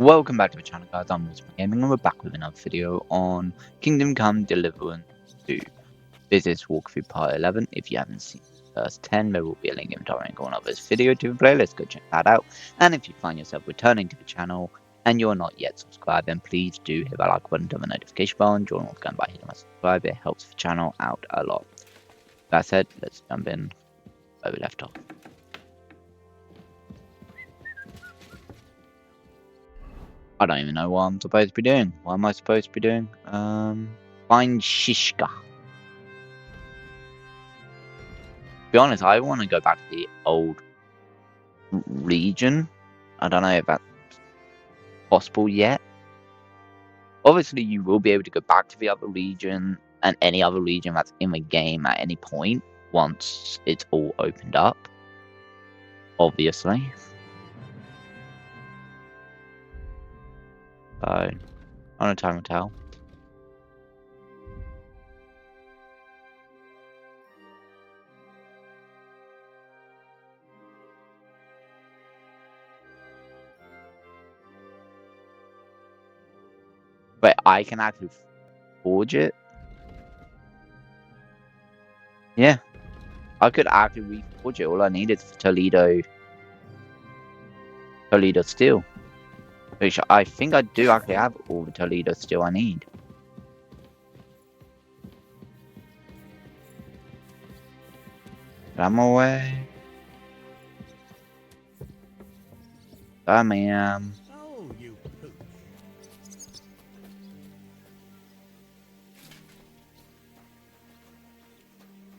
Welcome back to the channel, guys. I'm WolfsbaneGaming and we're back with another video on Kingdom Come Deliverance 2. This is walkthrough part 11. If you haven't seen the first 10, there will be a link in the top corner of this video to the playlist. Go check that out. And if you find yourself returning to the channel and you're not yet subscribed, then please do hit that like button, turn the notification bell, and join WolfsbaneGame by hitting my subscribe. It helps the channel out a lot. That said, let's jump in where we left off. I don't even know what I'm supposed to be doing. What am I supposed to be doing? Find Shishka. To be honest, I want to go back to the old region. I don't know if that's possible yet. Obviously, you will be able to go back to the other region and any other region that's in the game at any point once it's all opened up. Obviously. So, on a time will tell. But I can actually forge it. Yeah. I could actually reforge it. All I need is Toledo steel. Which I think I do actually have all the Toledo steel I need. I'm away. I am. Oh, you pooch.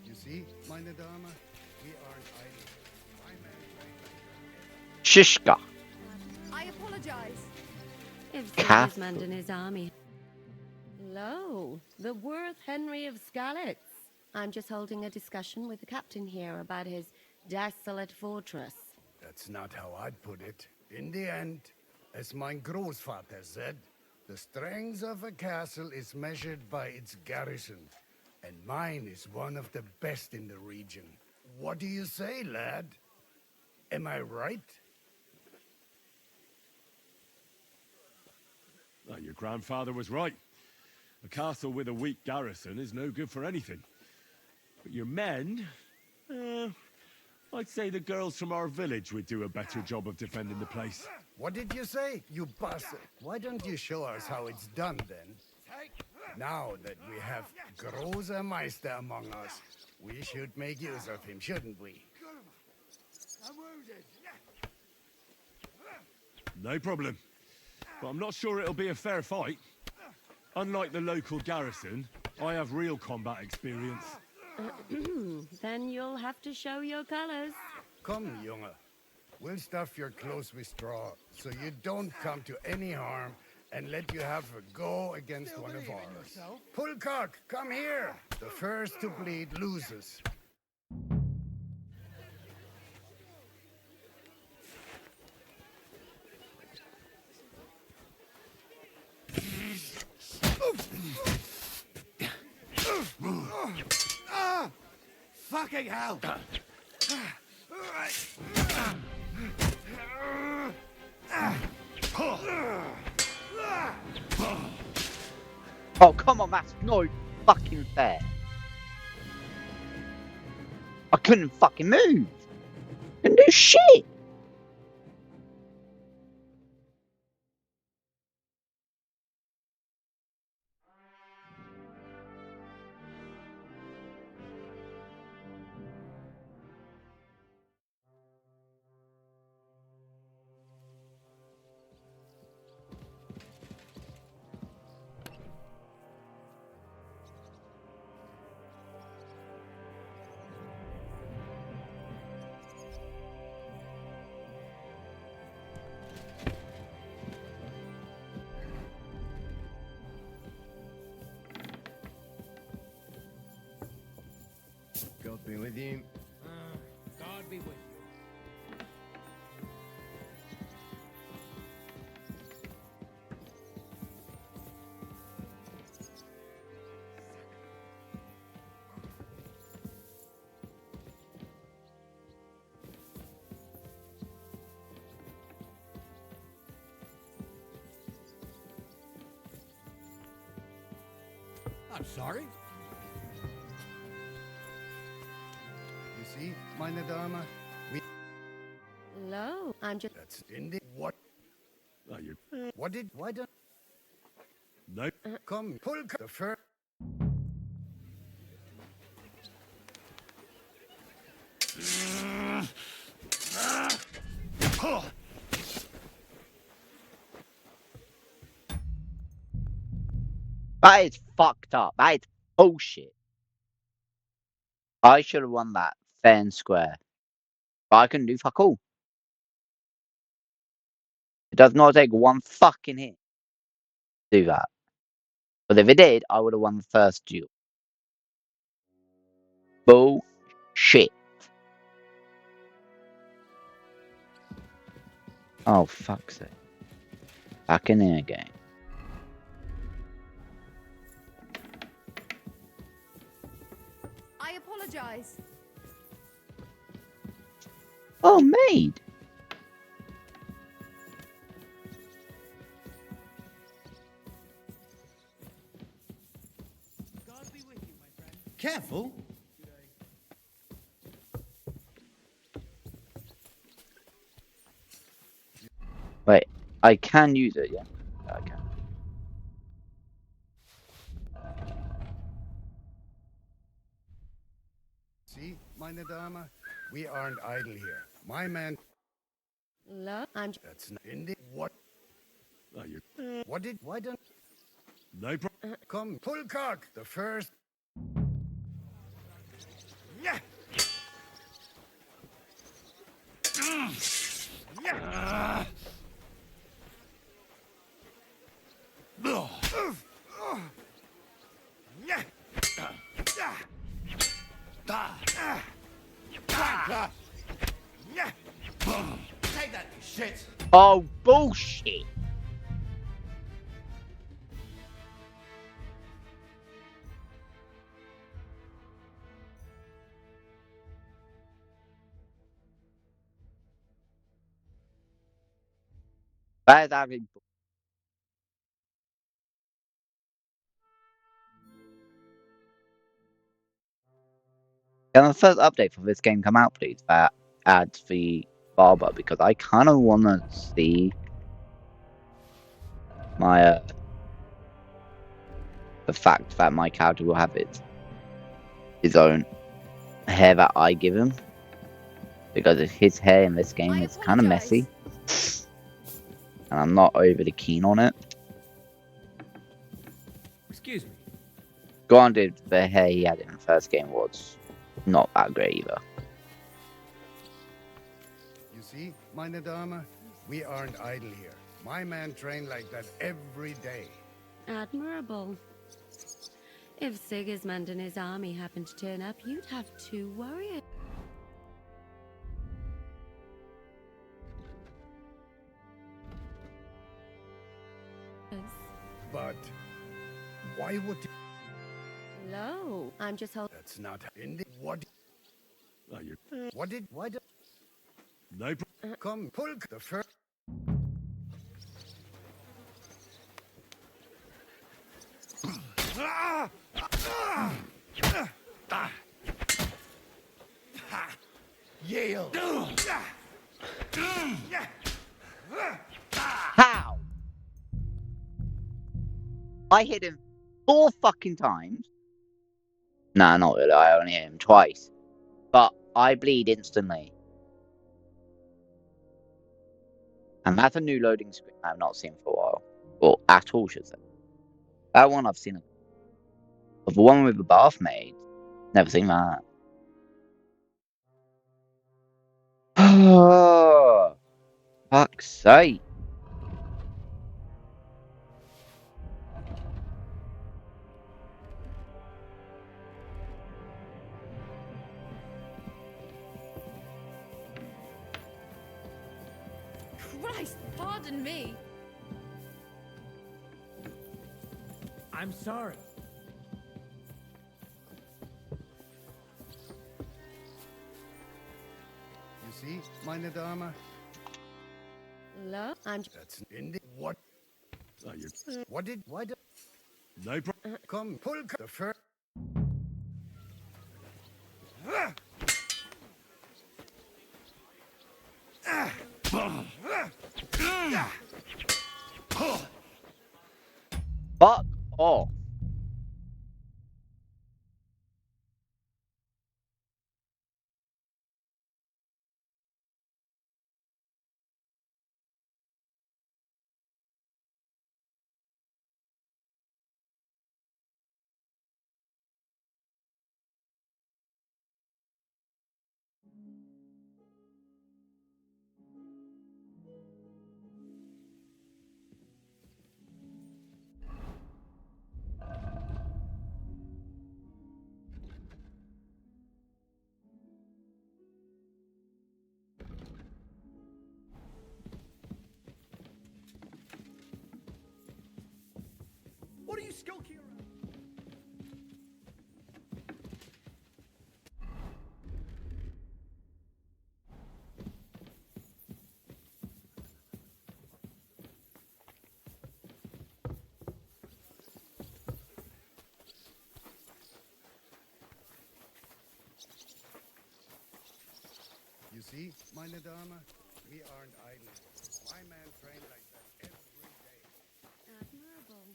You see, meine Dame, we aren't idle. My man trained like that. Shishka. I apologize. If Castle. Sigismund and his army. Lo, the worth Henry of Skalitz. I'm just holding a discussion with the captain here about his desolate fortress. That's not how I'd put it. In the end, as mein Großvater said, the strength of a castle is measured by its garrison. And mine is one of the best in the region. What do you say, lad? Am I right? Well, your grandfather was right. A castle with a weak garrison is no good for anything. But your men... I'd say the girls from our village would do a better job of defending the place. What did you say, you bastard? Why don't you show us how it's done, then? Now that we have Großer Meister among us, we should make use of him, shouldn't we? No problem. But I'm not sure it'll be a fair fight. Unlike the local garrison, I have real combat experience. Then you'll have to show your colors. Come, Junge. We'll stuff your clothes with straw, so you don't come to any harm, and let you have a go against one of ours. Pullcock, come here! The first to bleed loses. Fucking hell! Oh, come on, that's no fucking fair. I couldn't fucking move. Couldn't do shit. God be with you. God be with you. I'm sorry. You see, meine Dame? We... Hello, I'm just... That's Indy. What? Oh, you... What did... Why don't... No. Come, pull the first... That is fucked up. That is bullshit. I should have won that fair and square. But I couldn't do fuck all. It does not take one fucking hit to do that. But if it did, I would have won the first duel. Bullshit. Oh, fuck's sake. Back in here again. I apologize. Oh, maid. God be with you, my friend. Careful. Wait, I can use it, yeah? I can. See, meine Dame? We aren't idle here. My man... Hello, I'm just... That's not Indy. What? Oh, you... What did... Why don't... No problem. Come, pull cock. The first... Yeah! Yeah! Yeah! Yeah! Take that, you shit. Oh, bullshit. That is actually... Can the first update for this game come out, please? That adds the barber, because I kind of want to see my the fact that my character will have his own hair that I give him, because his hair in this game is kind of messy, and I'm not overly keen on it. Excuse me. Granted, the hair he had in the first game was not that great either. You see, meine Dame? We aren't idle here. My man trained like that every day. Admirable. If Sigismund and his army happened to turn up, you'd have 2 warriors. But... Why would... Hello, I'm just holding... That's not Indy. What... Oh, you... What did... Why did... No problem. Come, pull the first... Yield. How? I hit him 4 fucking times. Nah, not really. I only hit him twice. But I bleed instantly. And that's a new loading screen I've not seen for a while. Or at all, should say. That one I've seen. But the one with the bath maid, never seen that. Fuck's sake. Christ, pardon me. I'm sorry. You see, meine Dame? Hello, I'm... That's Indy. What... Oh, you... What did... Why did... No problem. Come, pull the first. Fuck off. What are you skulking around? You see, meine Dame, we aren't idle. My man trained like that every day. Admirable.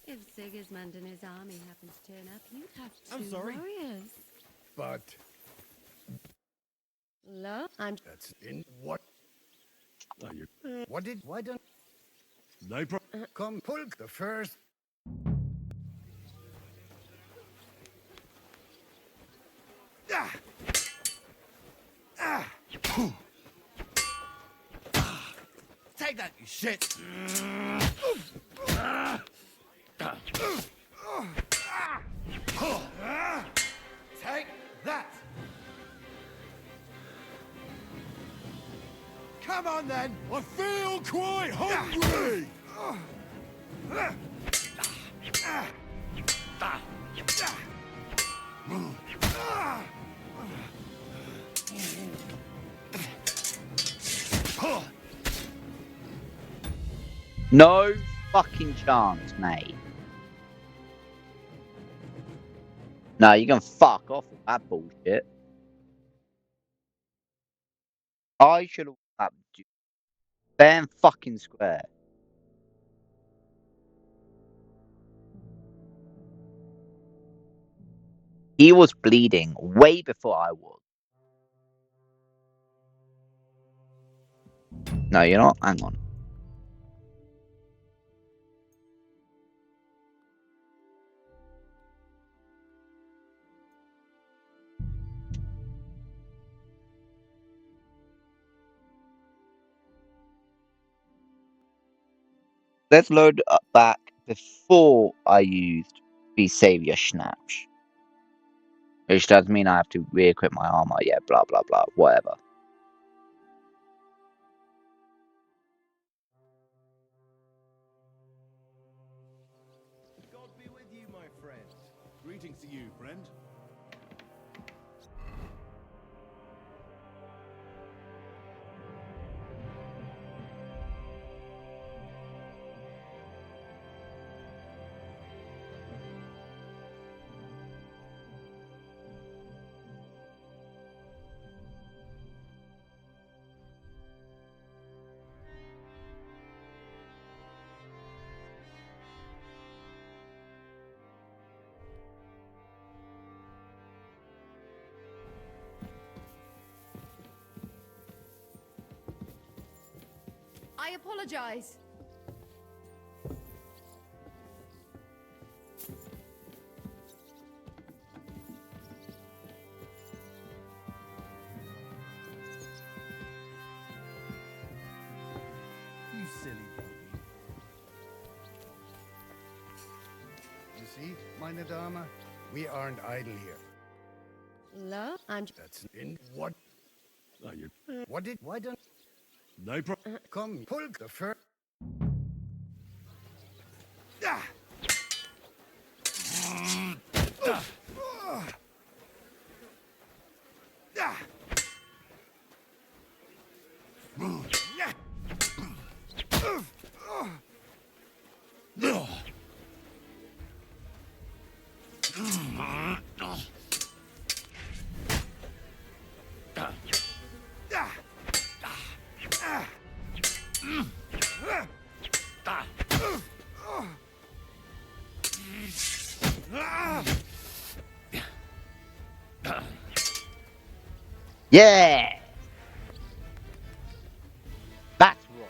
If Sigismund and his army happened to turn up, you'd have I'm two sorry. warriors. But Lo, I'm that's in what? Oh, you. What did? Why don't No problem. come pull the first? Ah! Ah! Take that, you shit! Take that! Come on then! I feel quite hungry. No fucking chance, mate. No, you can fuck off with that bullshit. I should have up fair and fucking square. He was bleeding way before I was. No, you're not. Hang on. Let's load up back before I used the Savior Schnapps. Which does mean I have to re-equip my armor. Yeah, blah, blah, blah. Whatever. God be with you, my friend. Greetings to you, friend. I apologize. You silly baby. You see, meine Dame, we aren't idle here. Lo, I'm That's in what? Oh, you. What did? Why don't No problem. come pull the first? Ah! Ah! Yeah! That's wrong.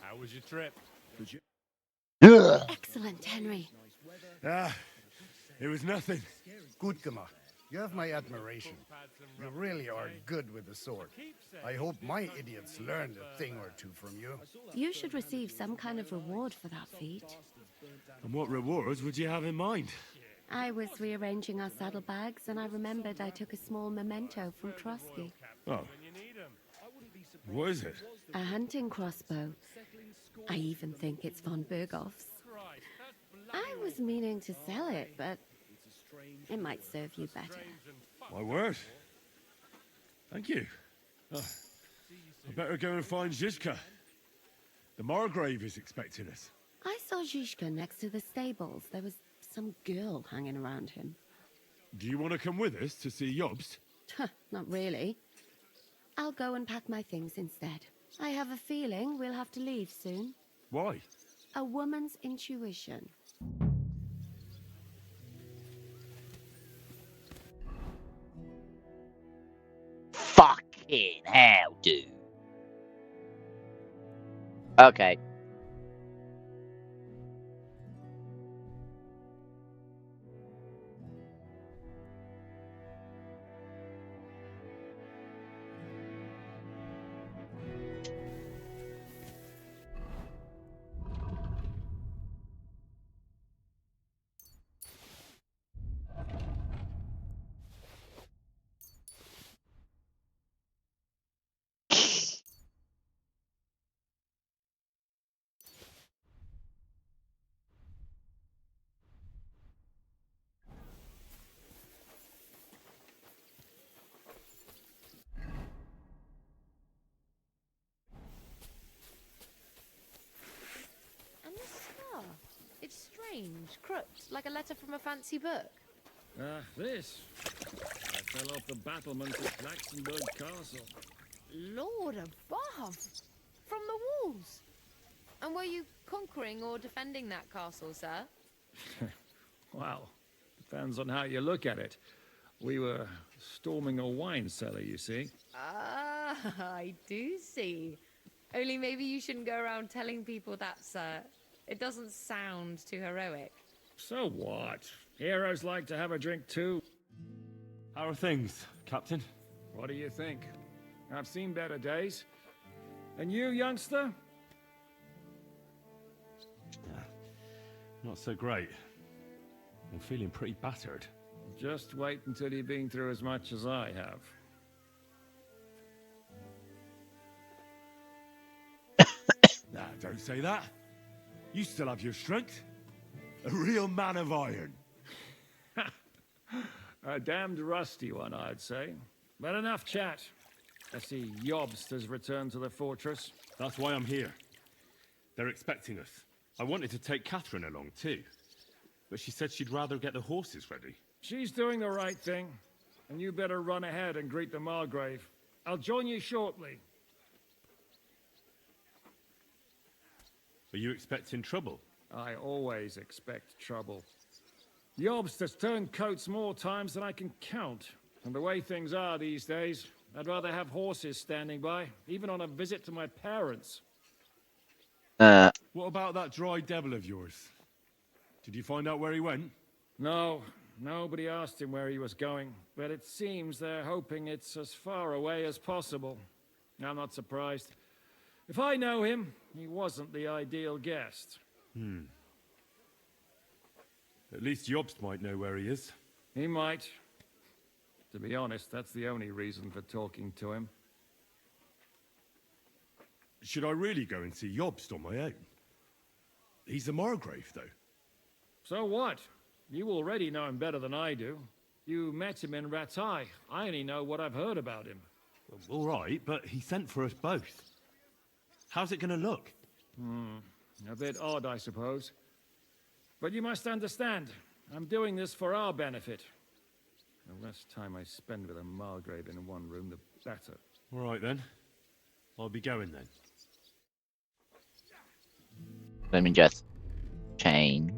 How was your trip? Did you? Ugh. Excellent, Henry. Ah, it was nothing. Gut gemacht. You have my admiration. You really are good with the sword. I hope my idiots learned a thing or two from you. You should receive some kind of reward for that feat. And what rewards would you have in mind? I was rearranging our saddlebags, and I remembered I took a small memento from Trotsky. Oh. What is it? A hunting crossbow. I even think it's von Berghoff's. I was meaning to sell it, but it might serve you better. My word. Thank you. Oh, I better go and find Zizka. The Margrave is expecting us. I saw Zhishka next to the stables. There was some girl hanging around him. Do you want to come with us to see Jobst? Not really. I'll go and pack my things instead. I have a feeling we'll have to leave soon. Why? A woman's intuition. Fucking hell, dude. Okay. And the scar. It's strange, crooked, like a letter from a fancy book. This. I fell off the battlements at Laxenburg Castle. Lord above! From the walls! And were you conquering or defending that castle, sir? Well, depends on how you look at it. We were storming a wine cellar, you see. Ah, I do see. Only maybe you shouldn't go around telling people that, sir. It doesn't sound too heroic. So what? Heroes like to have a drink too. How are things, Captain? What do you think? I've seen better days. And you, youngster? Not so great. I'm feeling pretty battered. Just wait until you've been through as much as I have. Nah, don't say that. You still have your strength. A real man of iron. A damned rusty one, I'd say. But enough chat. I see Jobst has returned to the fortress. That's why I'm here. They're expecting us. I wanted to take Catherine along too, but she said she'd rather get the horses ready. She's doing the right thing, and you better run ahead and greet the Margrave. I'll join you shortly. Are you expecting trouble? I always expect trouble. Jobst has turned coats more times than I can count. And the way things are these days, I'd rather have horses standing by, even on a visit to my parents. What about that dry devil of yours? Did you find out where he went? No, nobody asked him where he was going, but it seems they're hoping it's as far away as possible. I'm not surprised. If I know him, he wasn't the ideal guest. At least Jobst might know where he is. He might. To be honest, that's the only reason for talking to him. Should I really go and see Jobst on my own? He's a Margrave, though. So what? You already know him better than I do. You met him in Ratai. I only know what I've heard about him. Well, all right, but he sent for us both. How's it going to look? A bit odd, I suppose. But you must understand, I'm doing this for our benefit. The less time I spend with a Margrave in one room, the better. All right, then. I'll be going then. Let me just change.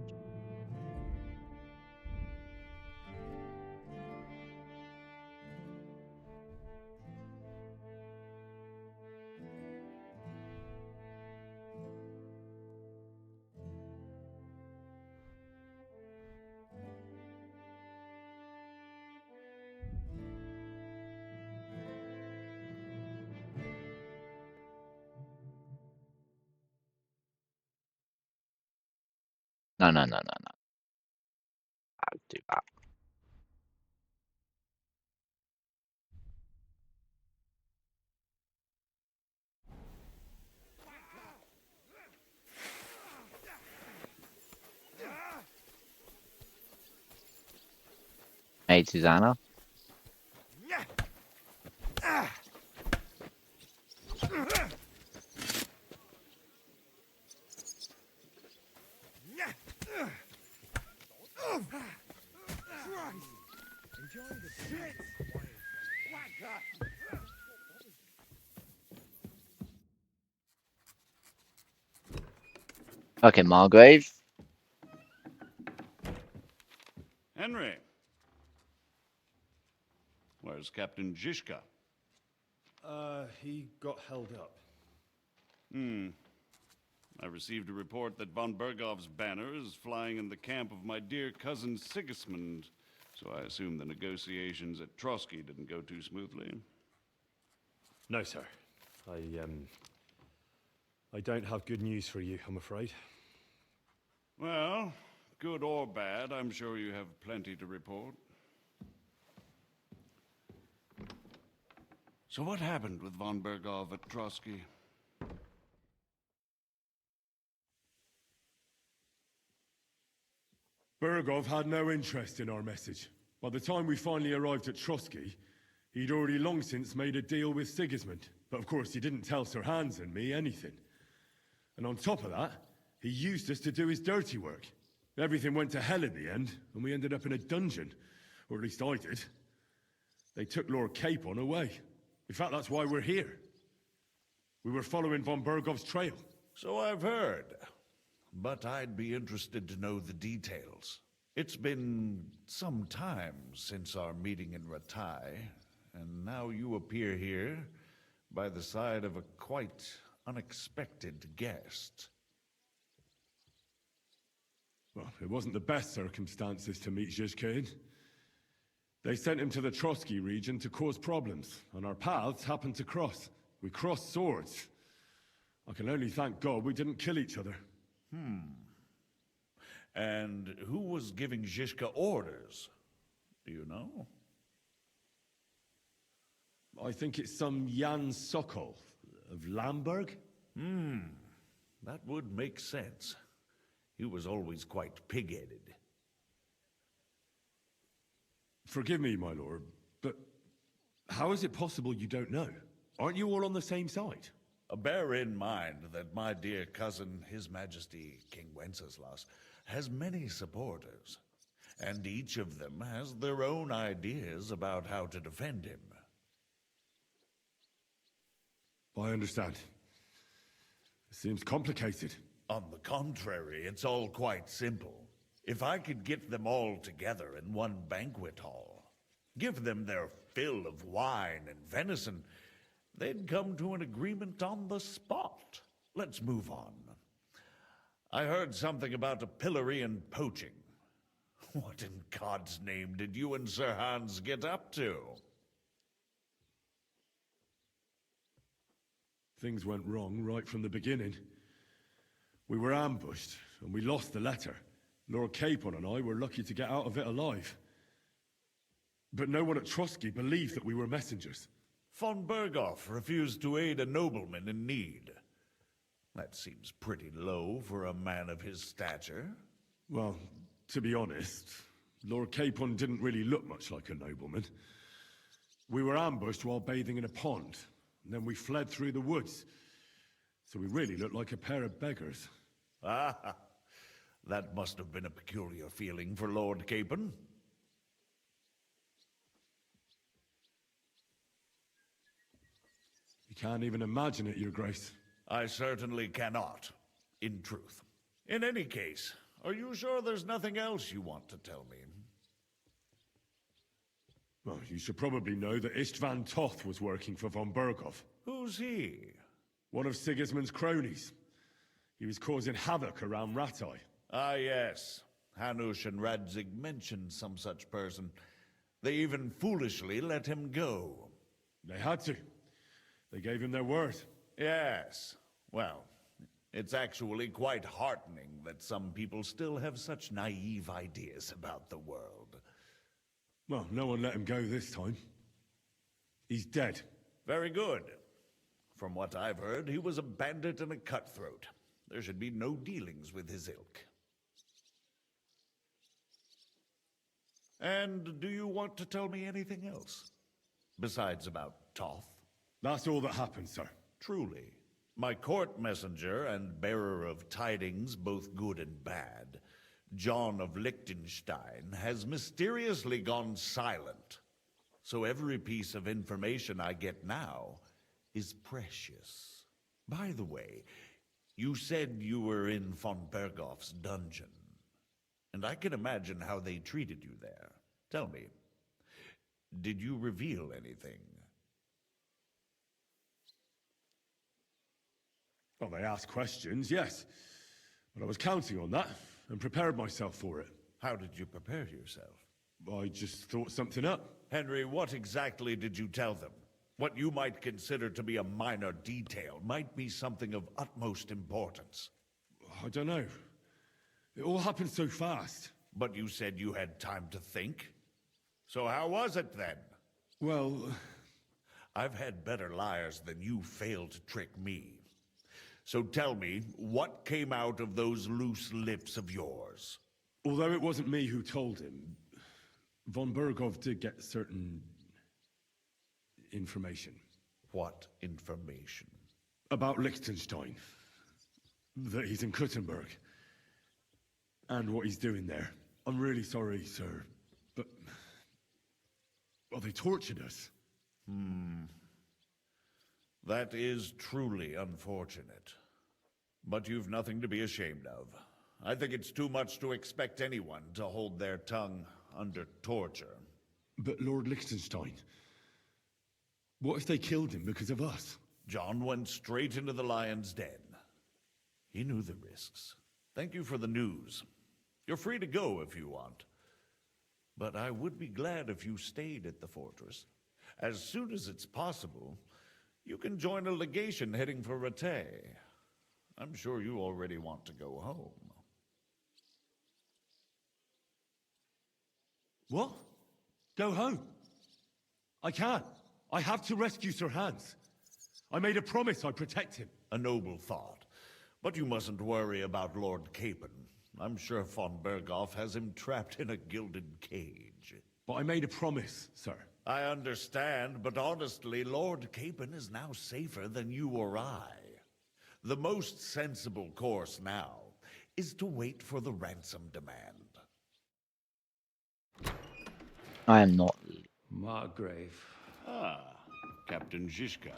No, no, no, no, no. I'll do that. Hey, Susanna. Okay, Margrave. Henry. Where's Captain Zizka? He got held up. I received a report that von Bergov's banner is flying in the camp of my dear cousin Sigismund, so I assume the negotiations at Trotsky didn't go too smoothly. No, sir. I don't have good news for you, I'm afraid. Well, good or bad, I'm sure you have plenty to report. So what happened with von Bergov at Trotsky? Bergov had no interest in our message. By the time we finally arrived at Trotsky, he'd already long since made a deal with Sigismund. But of course, he didn't tell Sir Hans and me anything. And on top of that, he used us to do his dirty work. Everything went to hell in the end, and we ended up in a dungeon. Or at least I did. They took Lord Capon away. In fact, that's why we're here. We were following von Bergov's trail. So I've heard. But I'd be interested to know the details. It's been some time since our meeting in Ratai, and now you appear here by the side of a quite unexpected guest. Well, it wasn't the best circumstances to meet Zizka in. They sent him to the Trotsky region to cause problems, and our paths happened to cross. We crossed swords. I can only thank God we didn't kill each other. And who was giving Zizka orders? Do you know? I think it's some Jan Sokol of Lamberg. That would make sense. He was always quite pig-headed. Forgive me, my lord, but how is it possible you don't know? Aren't you all on the same side? Bear in mind that my dear cousin, His Majesty King Wenceslas, has many supporters, and each of them has their own ideas about how to defend him. I understand. It seems complicated. On the contrary, it's all quite simple. If I could get them all together in one banquet hall, give them their fill of wine and venison, they'd come to an agreement on the spot. Let's move on. I heard something about a pillory and poaching. What in God's name did you and Sir Hans get up to? Things went wrong right from the beginning. We were ambushed, and we lost the letter. Lord Capon and I were lucky to get out of it alive. But no one at Trotsky believed that we were messengers. Von Bergov refused to aid a nobleman in need. That seems pretty low for a man of his stature. Well, to be honest, Lord Capon didn't really look much like a nobleman. We were ambushed while bathing in a pond, and then we fled through the woods. So we really looked like a pair of beggars. Ah, that must have been a peculiar feeling for Lord Capon. You can't even imagine it, Your Grace. I certainly cannot, in truth. In any case, are you sure there's nothing else you want to tell me? Well, you should probably know that Istvan Toth was working for von Berghoff. Who's he? One of Sigismund's cronies. He was causing havoc around Ratai. Ah, yes. Hanush and Radzig mentioned some such person. They even foolishly let him go. They had to. They gave him their word. Yes. Well, it's actually quite heartening that some people still have such naive ideas about the world. Well, no one let him go this time. He's dead. Very good. From what I've heard, he was a bandit and a cutthroat. There should be no dealings with his ilk. And do you want to tell me anything else? Besides about Toth? That's all that happened, sir. Truly. My court messenger and bearer of tidings, both good and bad, John of Liechtenstein, has mysteriously gone silent. So every piece of information I get now is precious. By the way, you said you were in von Berghoff's dungeon. And I can imagine how they treated you there. Tell me, did you reveal anything? Well, they asked questions, yes. But I was counting on that, and prepared myself for it. How did you prepare yourself? I just thought something up. Henry, what exactly did you tell them? What you might consider to be a minor detail might be something of utmost importance. I don't know. It all happened so fast. But you said you had time to think. So how was it then? Well, I've had better liars than you failed to trick me. So tell me, what came out of those loose lips of yours? although it wasn't me who told him, von Berghoff did get certain information. What information? About Liechtenstein. That he's in Kuttenberg. And what he's doing there. I'm really sorry, sir, but... well, they tortured us. That is truly unfortunate. But you've nothing to be ashamed of. I think it's too much to expect anyone to hold their tongue under torture. But Lord Liechtenstein... what if they killed him because of us? John went straight into the lion's den. He knew the risks. Thank you for the news. You're free to go if you want. But I would be glad if you stayed at the fortress. As soon as it's possible, you can join a legation heading for Rattay. I'm sure you already want to go home. What? Go home? I can't. I have to rescue Sir Hans. I made a promise I'd protect him. A noble thought. But you mustn't worry about Lord Capon. I'm sure von Berghoff has him trapped in a gilded cage. But I made a promise, sir. I understand, but honestly, Lord Capon is now safer than you or I. The most sensible course now is to wait for the ransom demand. I am not. Margrave. Ah, Captain Zizka.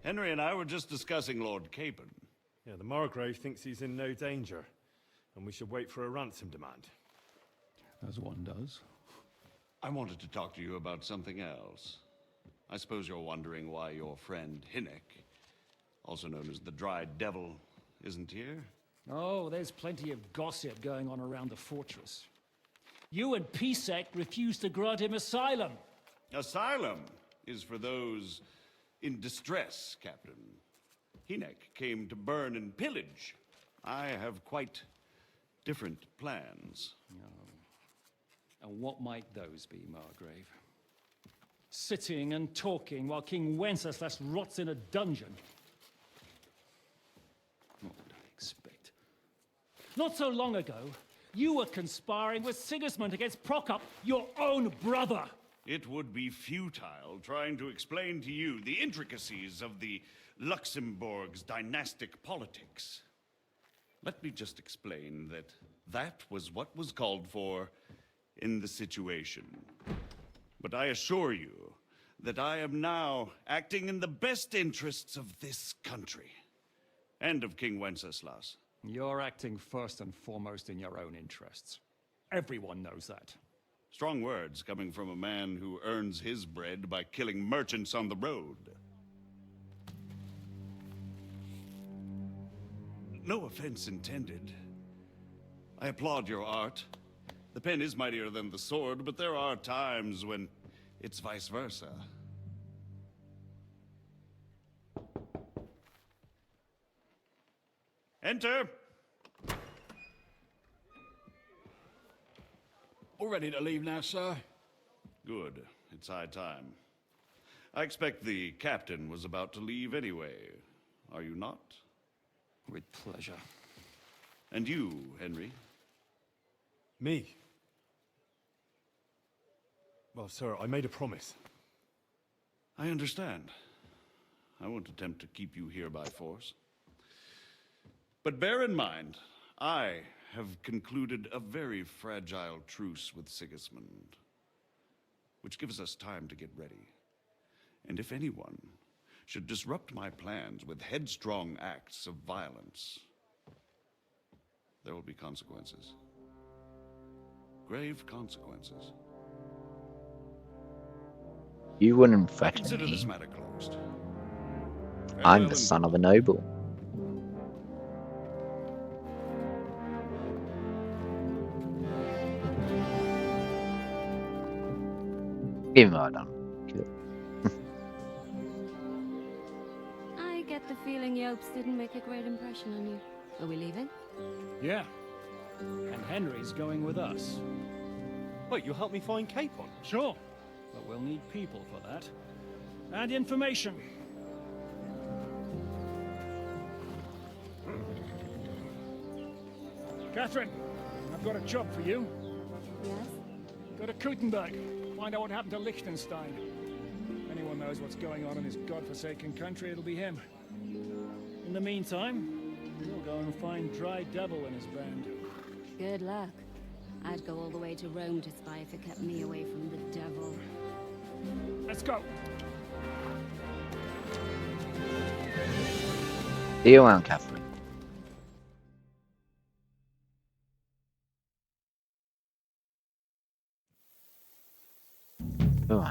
Henry and I were just discussing Lord Capon. Yeah, the Margrave thinks he's in no danger, and we should wait for a ransom demand. As one does. I wanted to talk to you about something else. I suppose you're wondering why your friend Hinnek, also known as the Dried Devil, isn't here? Oh, there's plenty of gossip going on around the fortress. You and Pisek refused to grant him asylum. Asylum is for those in distress, Captain. Hinnek came to burn and pillage. I have quite different plans. And what might those be, Margrave? Sitting and talking while King Wenceslas rots in a dungeon. What would I expect? Not so long ago, you were conspiring with Sigismund against Prokop, your own brother. It would be futile trying to explain to you the intricacies of the Luxembourg's dynastic politics. Let me just explain that that was what was called for in the situation. But I assure you that I am now acting in the best interests of this country and of King Wenceslas. You're acting first and foremost in your own interests. Everyone knows that. Strong words coming from a man who earns his bread by killing merchants on the road. No offense intended. I applaud your art. The pen is mightier than the sword, but there are times when it's vice versa. Enter! All ready to leave now, sir? Good. It's high time. I expect the captain was about to leave anyway. Are you not? With pleasure. And you, Henry? Me? Well, sir, I made a promise. I understand. I won't attempt to keep you here by force. But bear in mind, I have concluded a very fragile truce with Sigismund, which gives us time to get ready. And if anyone should disrupt my plans with headstrong acts of violence, there will be consequences. Grave consequences. You wouldn't threaten Consider me. this matter closed. I'm Farewell the and son of a noble. Even though I don't kill. I get the feeling Yopes didn't make a great impression on you. Are we leaving? Yeah. And Henry's going with us. Wait, you'll help me find Capon? Sure. But we'll need people for that. And information. Catherine, I've got a job for you. Yes? Go to Kutenberg. Find out what happened to Liechtenstein. If anyone knows what's going on in this godforsaken country, it'll be him. In the meantime, we'll go and find Dry Devil and his band. Good luck. I'd go all the way to Rome to spy if it kept me away from the devil. Let's go. See you around, Catherine. Oh.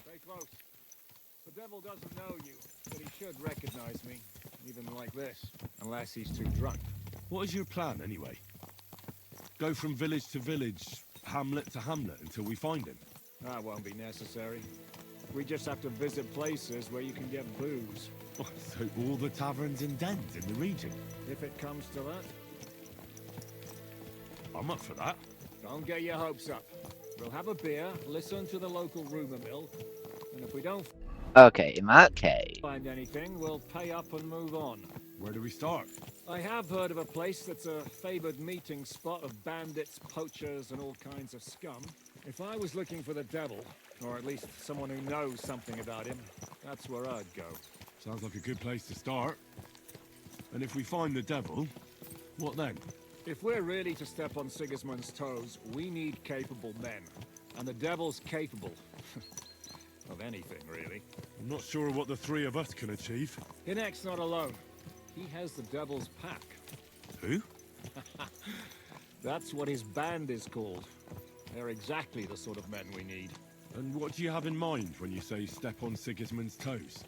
Stay close. The devil doesn't know you, but he should recognize me, even like this, unless he's too drunk. What is your plan, anyway? Go from village to village, hamlet to hamlet, until we find him? That won't be necessary. We just have to visit places where you can get booze. Oh, so all the taverns and dens in the region? If it comes to that, I'm up for that. don't get your hopes up. We'll have a beer, listen to the local rumor mill, and if we don't Okay, in that case, find anything, we'll pay up and move on. Where do we start? I have heard of a place that's a favored meeting spot of bandits, poachers, and all kinds of scum. If I was looking for the devil, or at least someone who knows something about him, that's where I'd go. Sounds like a good place to start. And if we find the devil, what then? If we're really to step on Sigismund's toes, we need capable men. And the devil's capable. of anything, really. I'm not sure what the three of us can achieve. Hinek's not alone. He has the devil's pack. Who? That's what his band is called. They're exactly the sort of men we need. And what do you have in mind when you say step on Sigismund's toes?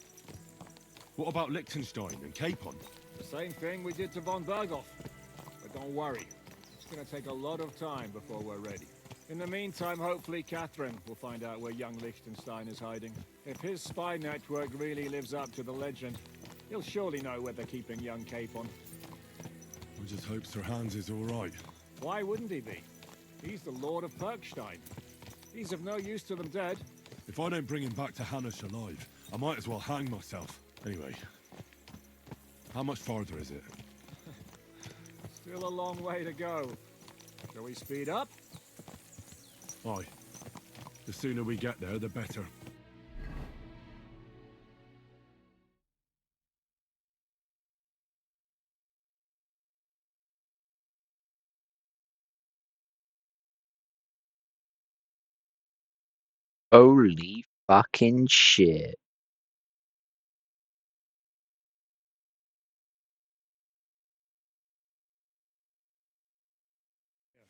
What about Liechtenstein and Capon? The same thing we did to von Berghoff. But don't worry. It's gonna take a lot of time before we're ready. In the meantime, hopefully Catherine will find out where young Liechtenstein is hiding. If his spy network really lives up to the legend, he'll surely know where they're keeping young Capon. I just hope Sir Hans is all right. Why wouldn't he be? He's the Lord of Perkstein. He's of no use to them dead. If I don't bring him back to Hanush alive, I might as well hang myself. Anyway, how much farther is it? Still a long way to go. Shall we speed up? Aye. The sooner we get there, the better. Holy fucking shit.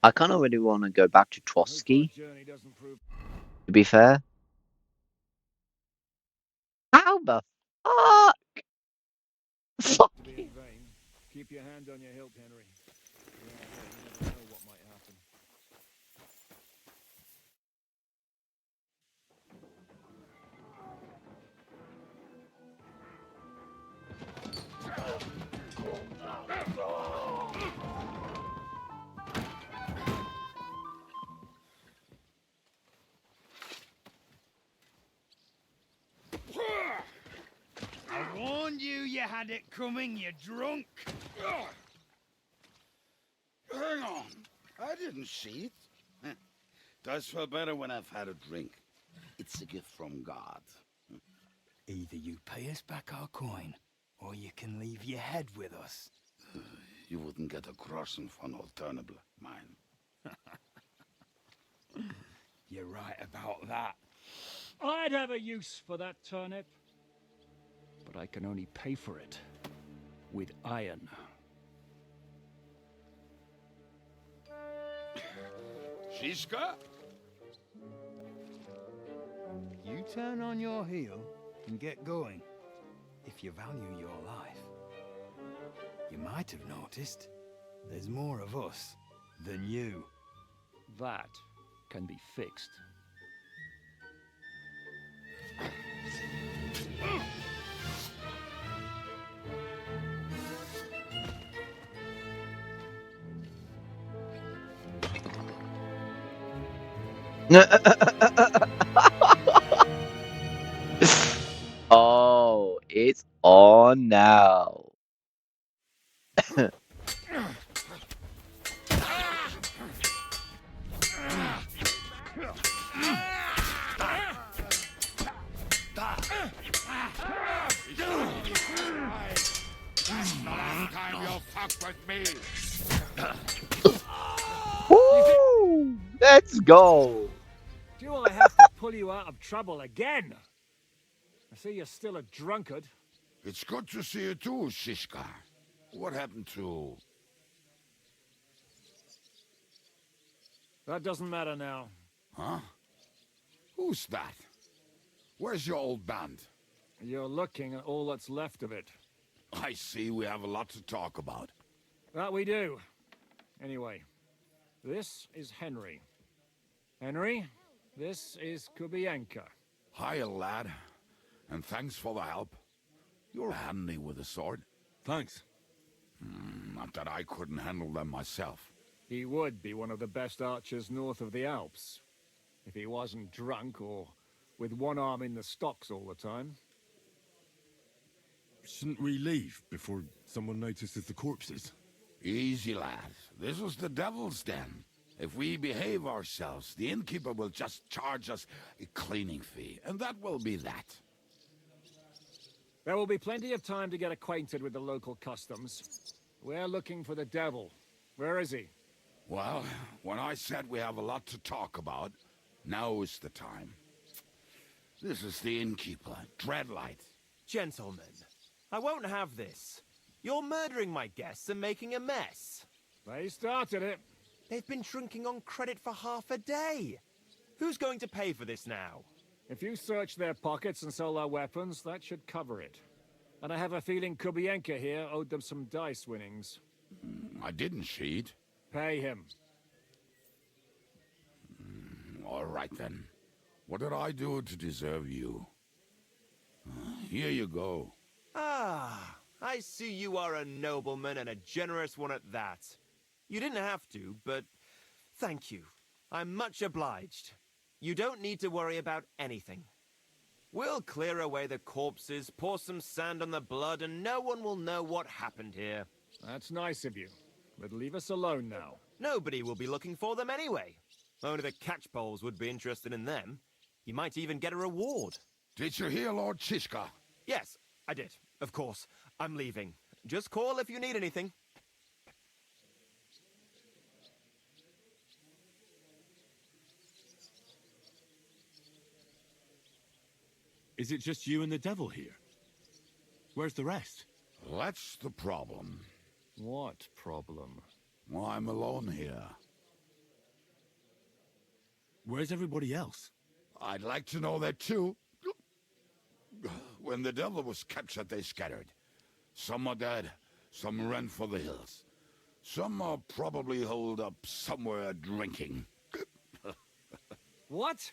I kind of really want to go back to Trotsky, to be fair. How the fuck? To be in Fucking. vain. Keep your hand on your hilt, Henry. You never know what might happen. I warned you had it coming, you drunk. Hang on. I didn't see it. Does feel better when I've had a drink. It's a gift from God. Either you pay us back our coin, or you can leave your head with us. You wouldn't get a groschen von Alternable, mine. You're right about that. I'd have a use for that turnip. But I can only pay for it with iron. Shiska? You turn on your heel and get going. If you value your life. You might have noticed there's more of us than you. That can be fixed. Oh, it's on now. Last time you'll fuck with me. Woo! Let's go. Do I have to pull you out of trouble again? I see you're still a drunkard. It's good to see you too, Shishka. What happened to... That doesn't matter now. Huh? Who's that? Where's your old band? You're looking at all that's left of it. I see we have a lot to talk about. That we do. Anyway, this is Henry. Henry, this is Kubienka. Hiya, lad. And thanks for the help. You're handy with a sword. Thanks. Not that I couldn't handle them myself. He would be one of the best archers north of the Alps. If he wasn't drunk or with one arm in the stocks all the time. Shouldn't we leave before someone notices the corpses? Easy, lad. This was the devil's den. If we behave ourselves, the innkeeper will just charge us a cleaning fee, and that will be that. There will be plenty of time to get acquainted with the local customs. We're looking for the devil. Where is he? Well, when I said we have a lot to talk about, now is the time. This is the innkeeper, Dreadlight. Gentlemen, I won't have this. You're murdering my guests and making a mess. They started it. They've been drinking on credit for half a day. Who's going to pay for this now? If you search their pockets and sell their weapons, that should cover it. And I have a feeling Kubienka here owed them some dice winnings. I didn't cheat. Pay him. All right, then. What did I do to deserve you? Here you go. Ah, I see you are a nobleman and a generous one at that. You didn't have to, but thank you. I'm much obliged. You don't need to worry about anything. We'll clear away the corpses, pour some sand on the blood, and no one will know what happened here. That's nice of you. But leave us alone now. Nobody will be looking for them anyway. Only the catchpoles would be interested in them. You might even get a reward. Did you hear Lord Shishka? Yes, I did. Of course. I'm leaving. Just call if you need anything. Is it just you and the devil here? Where's the rest? That's the problem. What problem? Well, I'm alone here. Where's everybody else? I'd like to know that too. When the devil was captured, they scattered. Some are dead, some ran for the hills. Some are probably holed up somewhere drinking. What?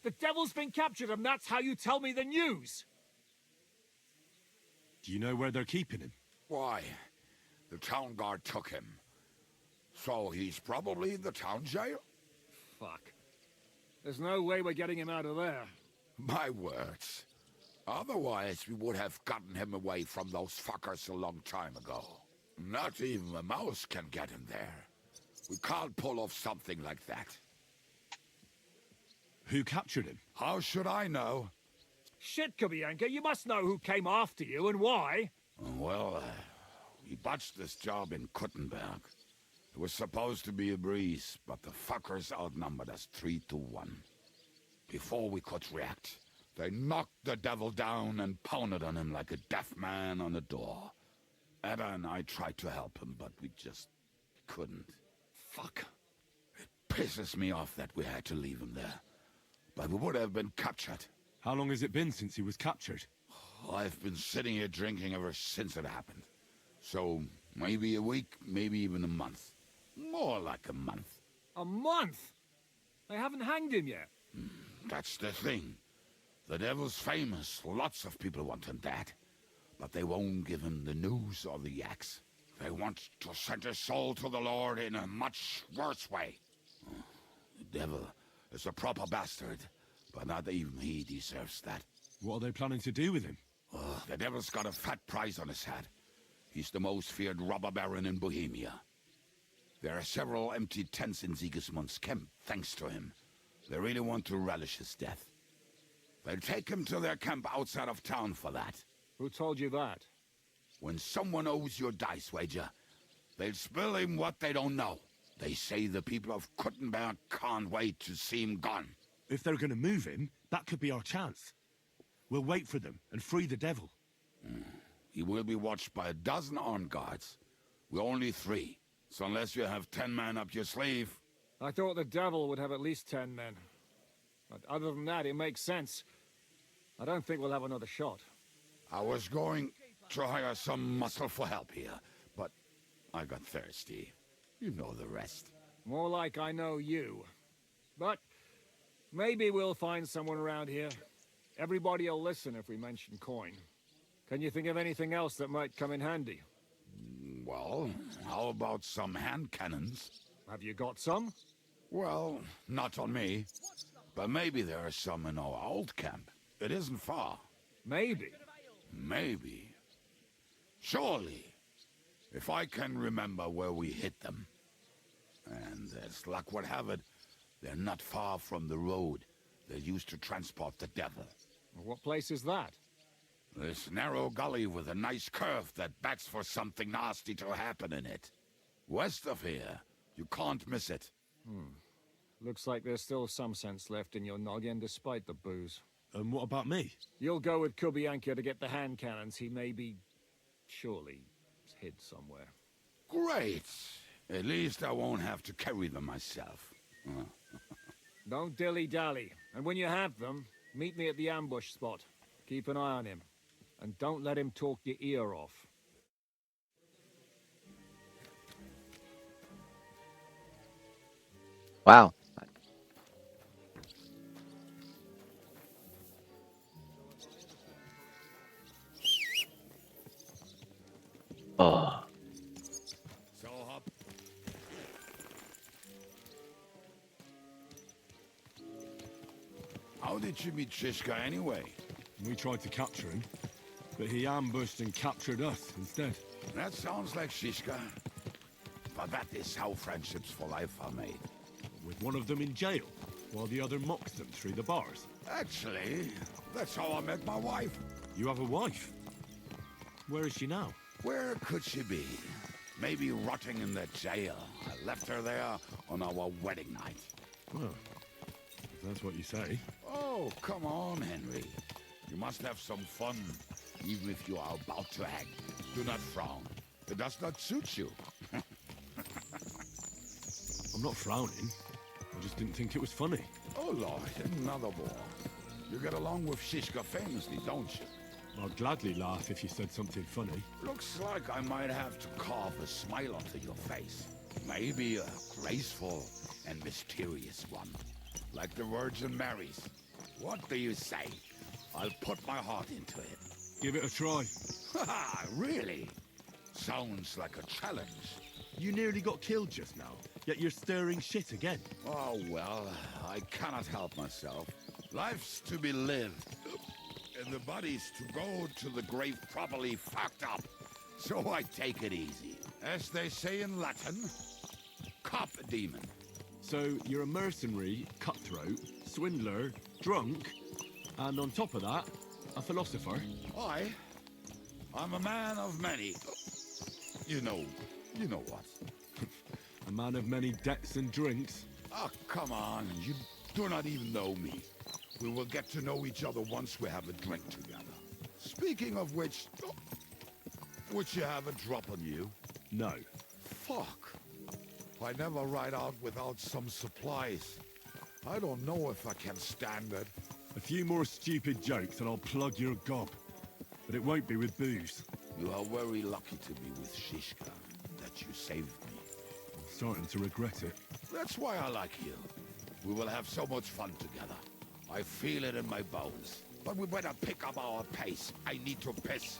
The devil's been captured and that's how you tell me the news? Do you know where they're keeping him? Why? The town guard took him. So he's probably in the town jail? Fuck. There's no way we're getting him out of there. My words. Otherwise, we would have gotten him away from those fuckers a long time ago. Not even a mouse can get him there. We can't pull off something like that. Who captured him? How should I know? Shit, Kubianka, you must know who came after you and why. Well, we botched this job in Kuttenberg. It was supposed to be a breeze, but the fuckers outnumbered us 3-1. Before we could react, they knocked the devil down and pounded on him like a deaf man on a door. Ada and I tried to help him, but we just couldn't. Fuck. It pisses me off that we had to leave him there. But we would have been captured. How long has it been since he was captured? I've been sitting here drinking ever since it happened. So, maybe a week, maybe even a month. More like a month. A month? They haven't hanged him yet. That's the thing. The devil's famous. Lots of people want him dead. But they won't give him the news or the axe. They want to send his soul to the Lord in a much worse way. The devil is a proper bastard, but not even he deserves that. What are they planning to do with him? The devil's got a fat price on his head. He's the most feared robber baron in Bohemia. There are several empty tents in Sigismund's camp, thanks to him. They really want to relish his death. They'll take him to their camp outside of town for that. Who told you that? When someone owes you a dice wager, they'll spill him what they don't know. They say the people of Kuttenberg can't wait to see him gone. If they're going to move him, that could be our chance. We'll wait for them and free the devil. He will be watched by a dozen armed guards. We're only 3. So unless you have 10 men up your sleeve... I thought the devil would have at least 10 men. But other than that, it makes sense. I don't think we'll have another shot. I was going to hire some muscle for help here, but I got thirsty. You know the rest. More like I know you. But maybe we'll find someone around here. Everybody will listen if we mention coin. Can you think of anything else that might come in handy? Well, how about some hand cannons? Have you got some? Well, not on me. But maybe there are some in our old camp. It isn't far. Maybe. Maybe. Surely. If I can remember where we hit them. And as luck would have it, they're not far from the road they used to transport the devil. What place is that? This narrow gully with a nice curve that backs for something nasty to happen in it. West of here. You can't miss it. Looks like there's still some sense left in your noggin despite the booze. And what about me? You'll go with Kubianka to get the hand cannons. He may be... surely hid somewhere. Great. At least I won't have to carry them myself. Don't dilly-dally. And when you have them, meet me at the ambush spot. Keep an eye on him. And don't let him talk your ear off. Wow. Oh. So hop. How did you meet Shishka anyway? We tried to capture him, but he ambushed and captured us instead. That sounds like Shishka. But that is how friendships for life are made. With one of them in jail, while the other mocks them through the bars. Actually, that's how I met my wife. You have a wife? Where is she now? Where could she be? Maybe rotting in the jail. I left her there on our wedding night. Well, if that's what you say. Oh, come on, Henry. You must have some fun, even if you are about to act. Do not frown. It does not suit you. I'm not frowning. I just didn't think it was funny. Oh, Lord, another war. You get along with Shishka famously, don't you? I'd gladly laugh if you said something funny. Looks like I might have to carve a smile onto your face. Maybe a graceful and mysterious one. Like the Virgin Mary's. What do you say? I'll put my heart into it. Give it a try. Haha, really? Sounds like a challenge. You nearly got killed just now, yet you're stirring shit again. Oh, well, I cannot help myself. Life's to be lived, and the body's to go to the grave properly fucked up. So I take it easy. As they say in Latin, cop a demon. So you're a mercenary, cutthroat, swindler, drunk, and on top of that, a philosopher. I'm a man of many. You know what? A man of many debts and drinks. Oh, come on. You do not even know me. We will get to know each other once we have a drink together. Speaking of which, would you have a drop on you? No. Fuck. I never ride out without some supplies. I don't know if I can stand it. A few more stupid jokes and I'll plug your gob. But it won't be with booze. You are very lucky to be with Shishka, that you saved me. I'm starting to regret it. That's why I like you. We will have so much fun together. I feel it in my bones. But we better pick up our pace. I need to piss.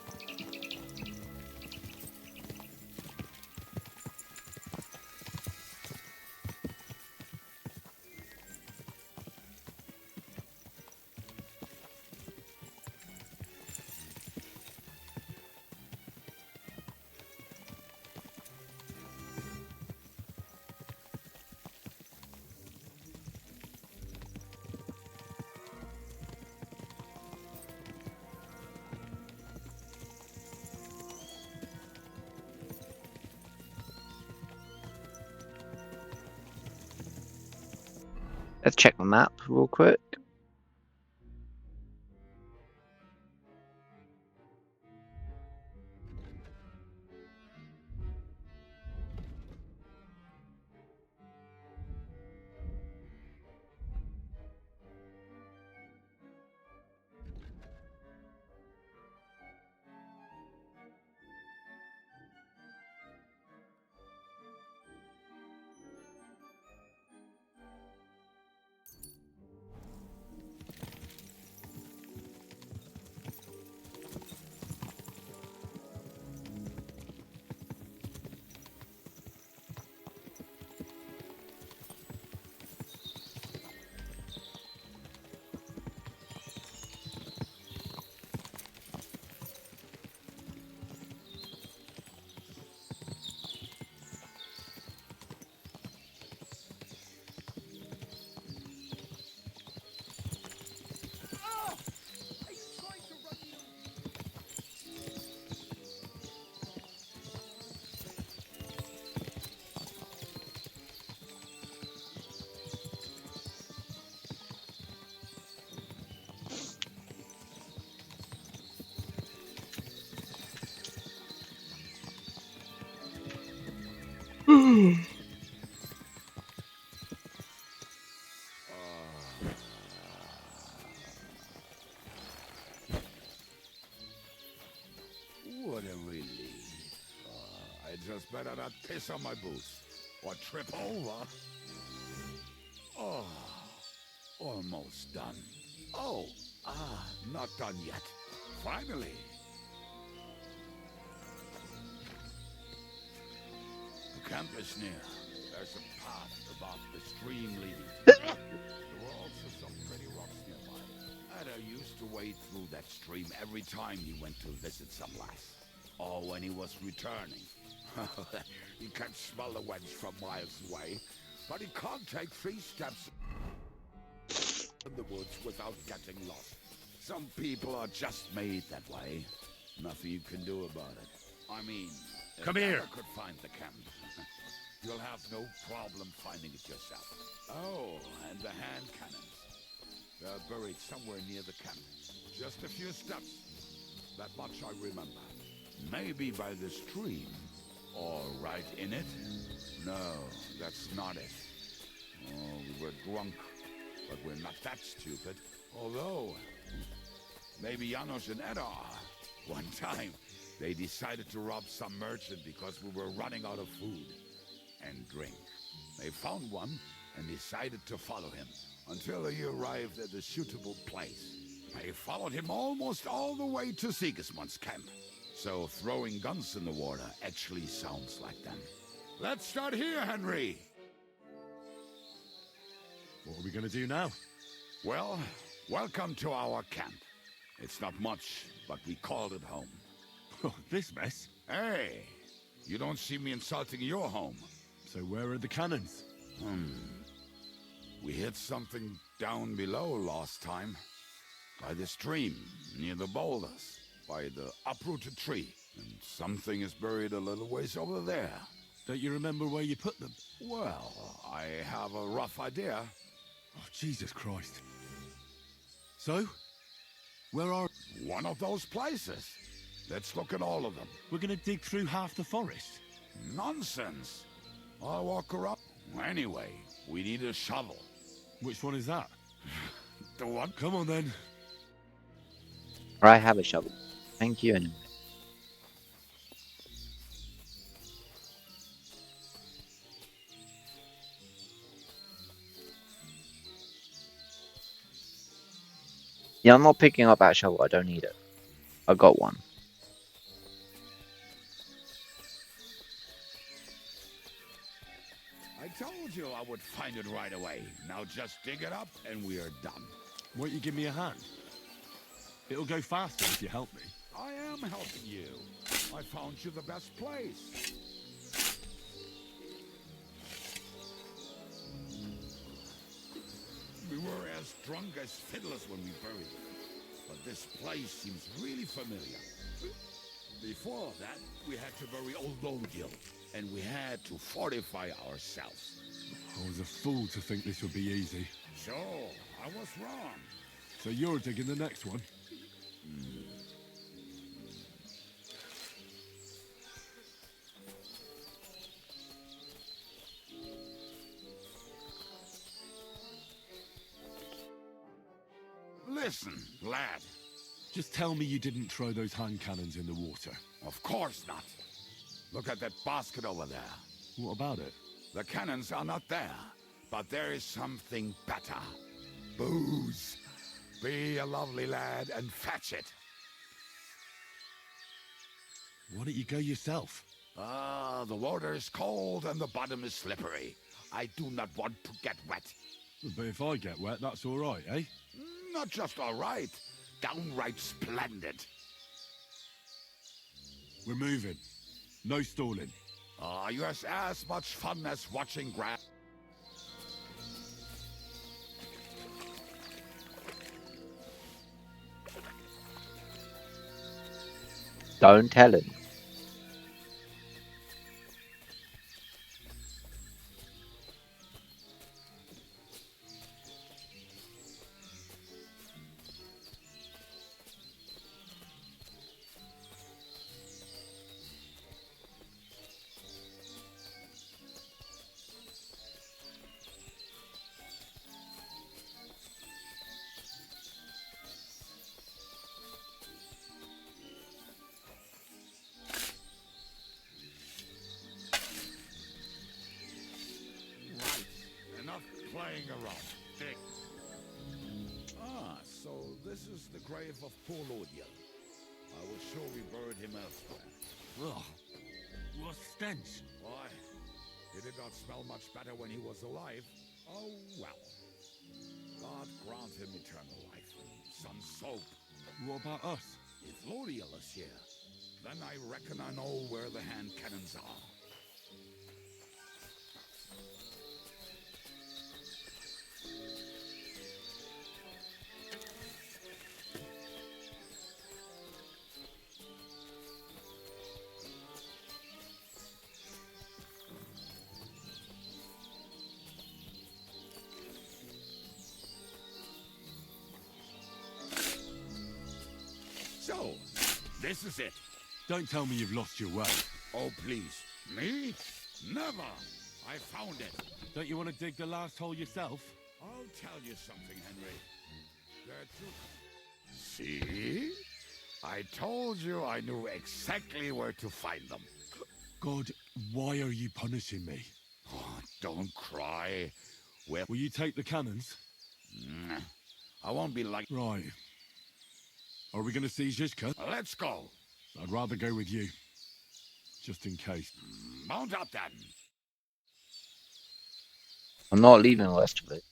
Let's check the map real quick. What a relief. I just better not piss on my boots or trip over. Oh, almost done. Oh, not done yet. Finally. The camp is near. There's a path above the stream leading. There were also some pretty rocks nearby. Ada used to wade through that stream every time he went to visit some lass. Or when he was returning. He can smell the wench from miles away, but he can't take 3 steps in the woods without getting lost. Some people are just made that way. Nothing you can do about it. I mean, if Come here. Anna could find the camp, you'll have no problem finding it yourself. Oh, and the hand cannons. They're buried somewhere near the camp. Just a few steps. That much I remember. Maybe by the stream. Or right in it? No, that's not it. Oh, we were drunk. But we're not that stupid. Although, maybe Janos and Edda are. One time, they decided to rob some merchant because we were running out of food and drink. They found one and decided to follow him until he arrived at a suitable place. They followed him almost all the way to Sigismund's camp. So throwing guns in the water actually sounds like them. Let's start here, Henry! What are we gonna do now? Well, welcome to our camp. It's not much, but we called it home. Oh, this mess? Hey, you don't see me insulting your home. So where are the cannons? We hit something down below last time. By the stream, near the boulders. By the uprooted tree. And something is buried a little ways over there. Don't you remember where you put them? Well, I have a rough idea. Oh, Jesus Christ. So? Where are... One of those places. Let's look at all of them. We're gonna dig through half the forest. Nonsense. I'll walk around. Anyway, we need a shovel. Which one is that? The one? Come on then. I have a shovel. Thank you anyway. Yeah, I'm not picking up that shovel. I don't need it. I got one. I told you I would find it right away. Now just dig it up and we are done. Won't you give me a hand? It'll go faster if you help me. I am helping you. I found you the best place. We were as drunk as fiddlers when we buried him. But this place seems really familiar. Before that, we had to bury old Lodiel, and we had to fortify ourselves. I was a fool to think this would be easy. Sure, I was wrong. So you're digging the next one? Listen, lad. Just tell me you didn't throw those hand cannons in the water. Of course not. Look at that basket over there. What about it? The cannons are not there, but there is something better. Booze. Be a lovely lad and fetch it. Why don't you go yourself? The water is cold and the bottom is slippery. I do not want to get wet. But if I get wet, that's all right, eh? Not just all right, downright splendid. We're moving. No stalling. You have as much fun as watching grass. Don't tell him. Playing around. Dig. So this is the grave of poor Lodiel. I was sure we buried him elsewhere. Ugh. What stench. Why? He did not smell much better when he was alive. Oh, well. God grant him eternal life and some soap. What about us? If Lodiel is here, then I reckon I know where the hand cannons are. This is it. Don't tell me you've lost your way. Oh, please. Me? Never. I found it. Don't you want to dig the last hole yourself? I'll tell you something, Henry. See? I told you I knew exactly where to find them. God, why are you punishing me? Oh, don't cry. Well, Will you take the cannons? I won't be like... Right. Are we going to see Zizka? Let's go. I'd rather go with you. Just in case. Mount up, then. I'm not leaving west of it.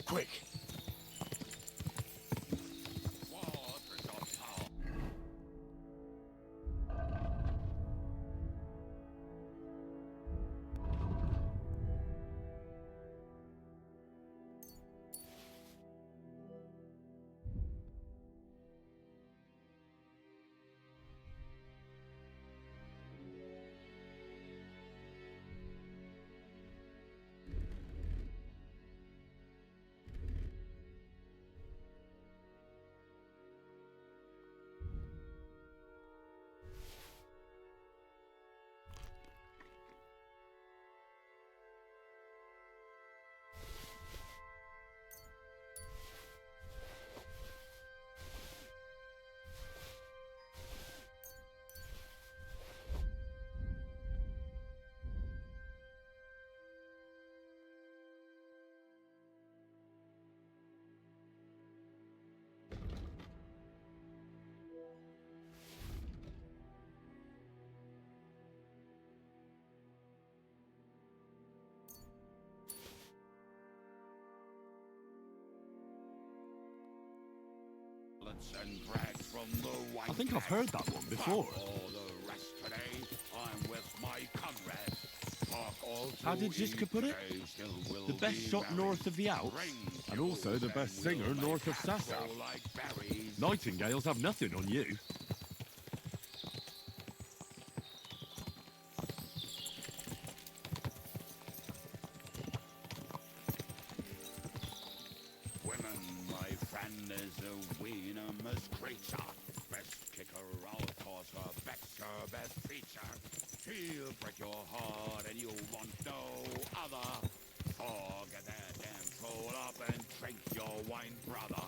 Quick. And drag from the white I think I've heard that one before. All the rest today, I'm with my comrades. How did Zizka put it? The best shot north of the Alps, and also the best singer north of Sassa. Nightingales have nothing on you. Women, my friend, is a venomous creature. Best kicker out, cause her back's her best feature. She'll break your heart and you want no other. Forget that damn troll up and drink your wine, brother.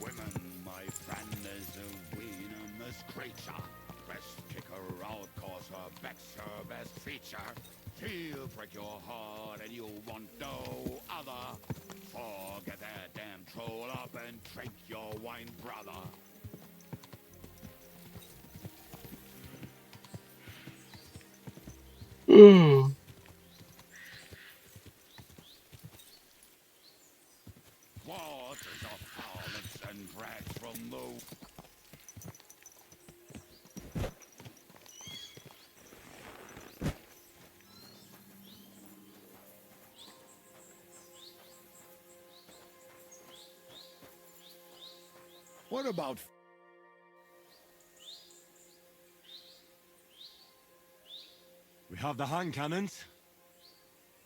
Women, my friend, is a venomous creature. Best kick her out, cause her back's her best feature. She'll break your heart and you want no other. Forget that damn troll up and drink your wine, brother. Waters of harlots and drags from the... What about... We have the hand cannons.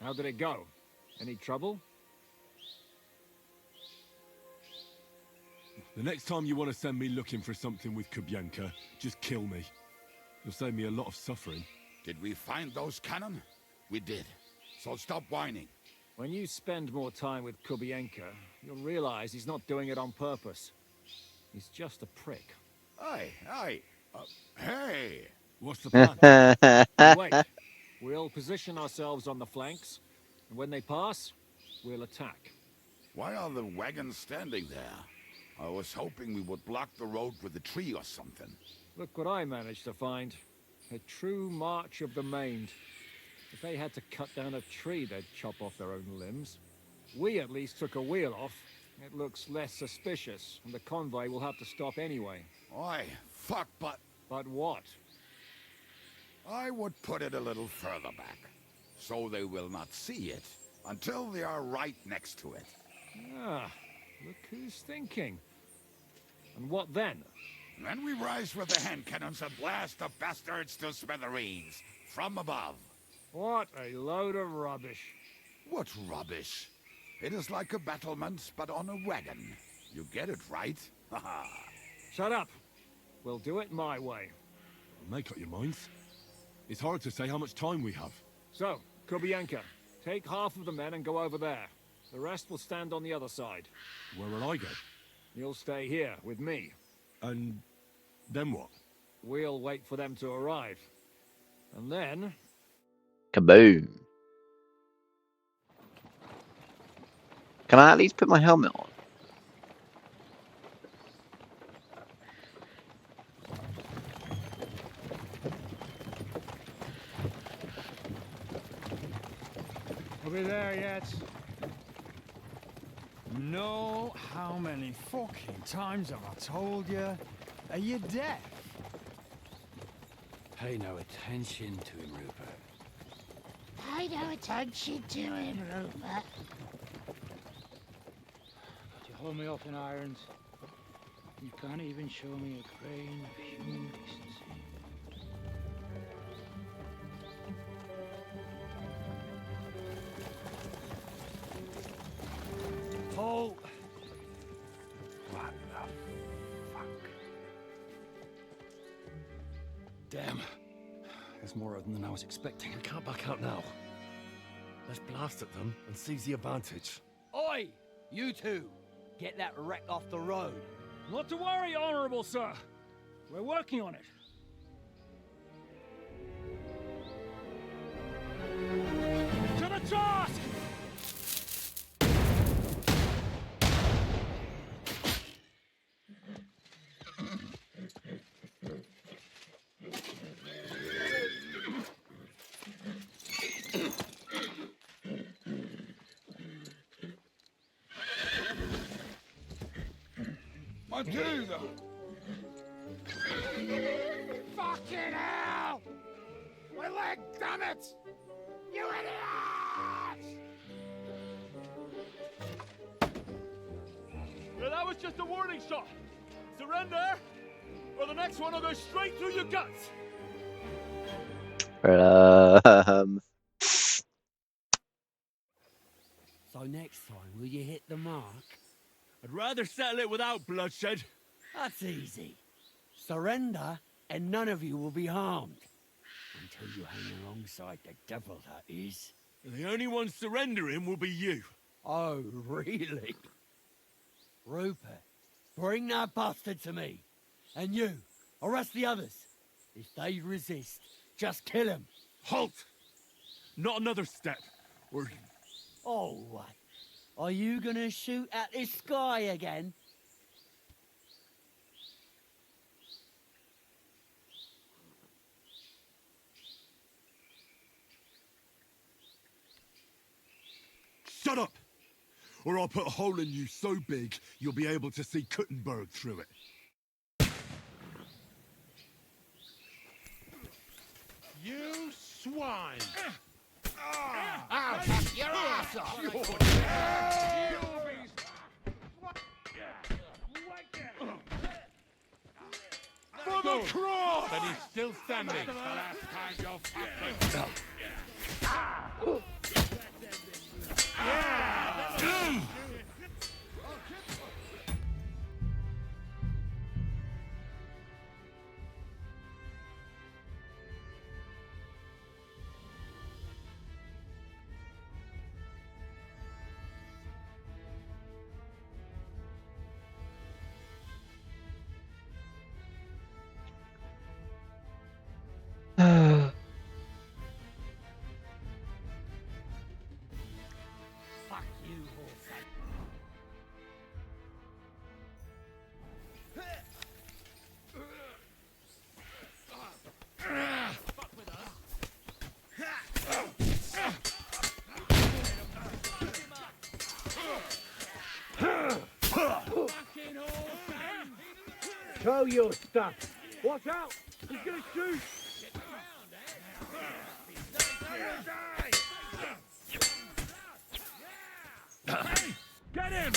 How did it go? Any trouble? The next time you want to send me looking for something with Kubienka, just kill me. You'll save me a lot of suffering. Did we find those cannon? We did. So stop whining. When you spend more time with Kubienka, you'll realize he's not doing it on purpose. He's just a prick. Aye. Hey! What's the plan? Wait. We'll position ourselves on the flanks, and when they pass, we'll attack. Why are the wagons standing there? I was hoping we would block the road with a tree or something. Look what I managed to find. A true march of the maimed. If they had to cut down a tree, they'd chop off their own limbs. We at least took a wheel off. It looks less suspicious, and the convoy will have to stop anyway. Oi, fuck, but... But what? I would put it a little further back, so they will not see it until they are right next to it. Ah, look who's thinking. And what then? Then we rise with the hand cannons and blast the bastards to smithereens, from above. What a load of rubbish. What rubbish? It is like a battlement, but on a wagon. You get it, right? Haha. Shut up. We'll do it my way. Make up your minds. It's hard to say how much time we have. So, Kubienka, take half of the men and go over there. The rest will stand on the other side. Where will I go? You'll stay here with me. And then what? We'll wait for them to arrive. And then... Kaboom. Can I at least put my helmet on? Are we there yet? You know how many fucking times have I told you? Are you deaf? Pay no attention to him, Rupert. Pay no attention to him, Rupert. But you hold me up in irons. You can't even show me a grain of human decency. Paul! What the fuck? Damn. There's more of them than I was expecting. We can't back out now. Let's blast at them and seize the advantage. Oi! You two! Get that wreck off the road. Not to worry, Honorable Sir. We're working on it. To the task! Matilda! Fucking hell! My leg, damn it! You idiot! Yeah, that was just a warning shot. Surrender, or the next one will go straight through your guts. So next time, will you hit the mark? I'd rather settle it without bloodshed. That's easy. Surrender, and none of you will be harmed. Until you hang alongside the devil, that is. The only one surrendering will be you. Oh, really? Rupert, bring that bastard to me. And you, arrest the others. If they resist, just kill them. Halt! Not another step, or... Oh, what? Are you gonna shoot at this sky again? Shut up! Or I'll put a hole in you so big, you'll be able to see Kuttenberg through it. You swine! I'll your ass off! For the cross! But he's still standing. That's the last time you'll fuck Fuck you, Wolfsbane. Show your stuff. Watch out! He's gonna shoot! Hey, get him!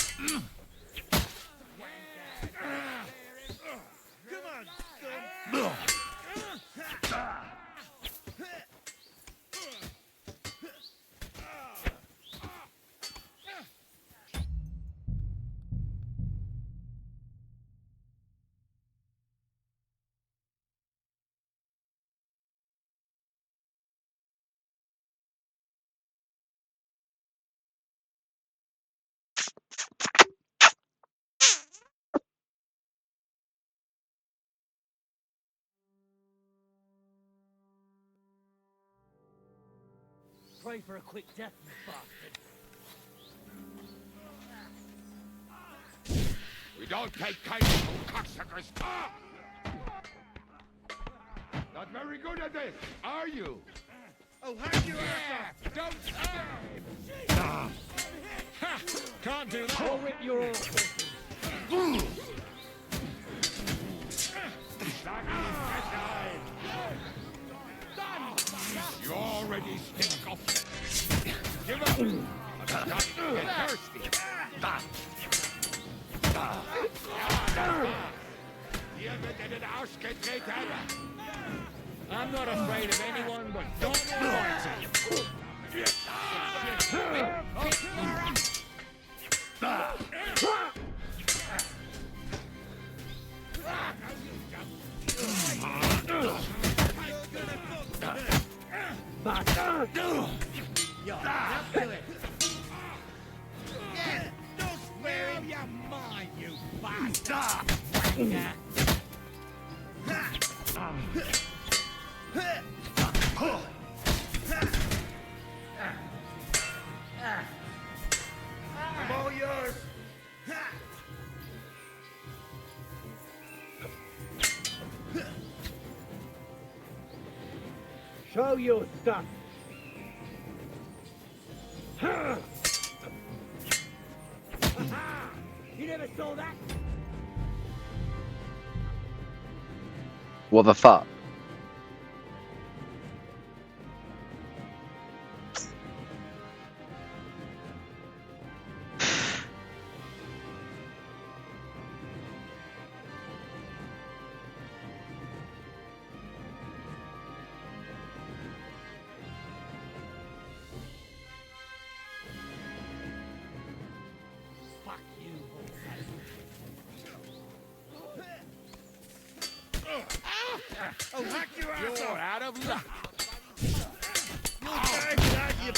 Come on, son. Pray for a quick death, you bastard. We don't take kindly to cocksuckers. Ah! Not very good at this, are you? Oh, hang you Yeah, don't. Ha! Can't do that. I'll rip your arm. You already stink of. Give up. I'm starting to get thirsty. Ihr werdet den Arsch getreten. I'm not afraid of anyone but Donald Martin. Yo, now do it. Yeah, don't spare him your mind, you bastard. I'm all yours. Show your stuff. You never saw that? What the fuck? Fuck you, Oh, hack your ass You're off. out of luck. You'll die for that, you...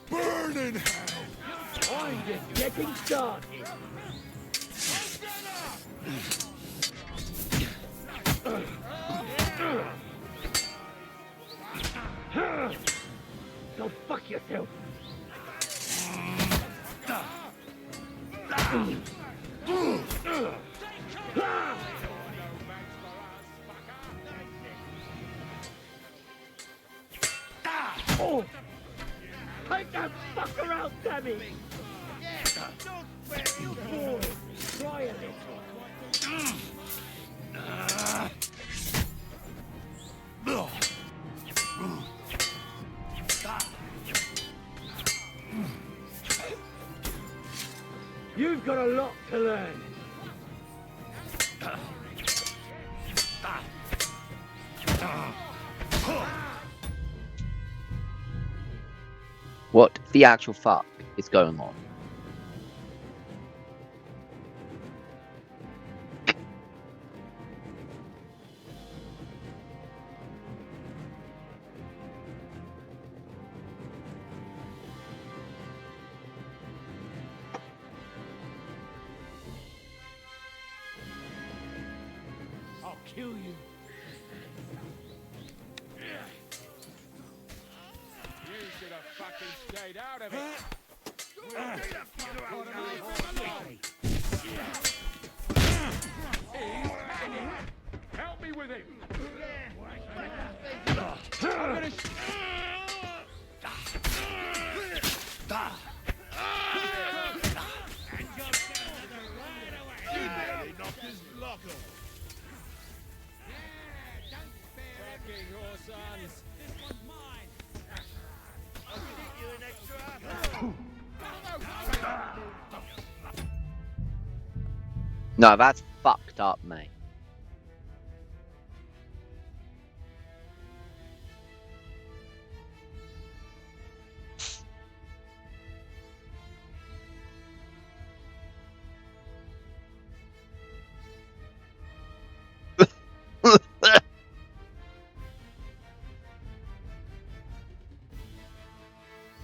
Burn in hell. I'm just getting started. Go fuck yourself. Oh! Take that fucker out, Sammy! You fool! Try a little. You've got a lot to learn. What the actual fuck is going on? I'll kill you. You should have fucking stayed out of it. Help me with him. sparkle. Fucking your sons. This one's mine. I'll give you an extra No, that's fucked up, mate.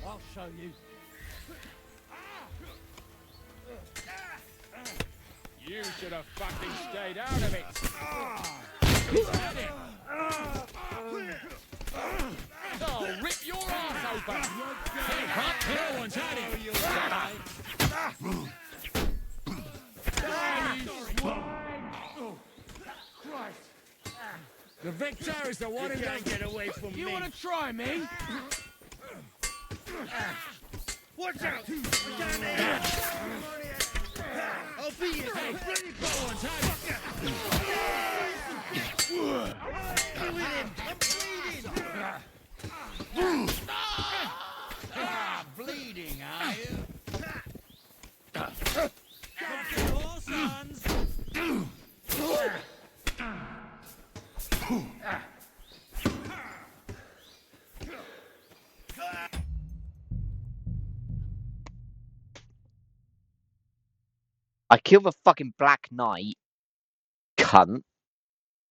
I'll show you. You should have fucking stayed out of it. I'll rip your ass open. No one's had it. The victor is the one who can't get away from me. You want to try me? Watch out! Down there! I'll beat you! Hey, bloody bones! Kill him! I'm bleeding! Bleeding, are you? I kill the fucking Black Knight, cunt,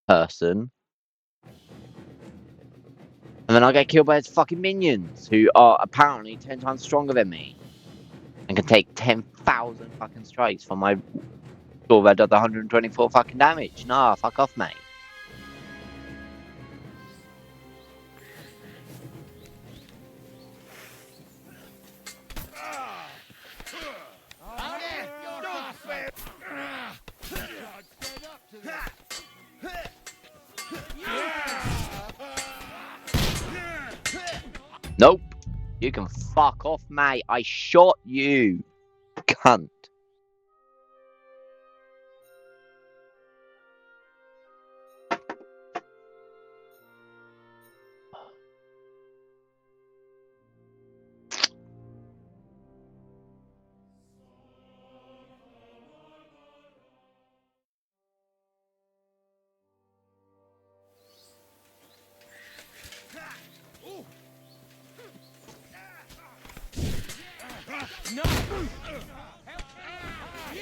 person, and then I get killed by his fucking minions, who are apparently 10 times stronger than me, and can take 10,000 fucking strikes from my sword that does 124 fucking damage. Nah, fuck off, mate. Nope. You can fuck off, mate. I shot you, cunt.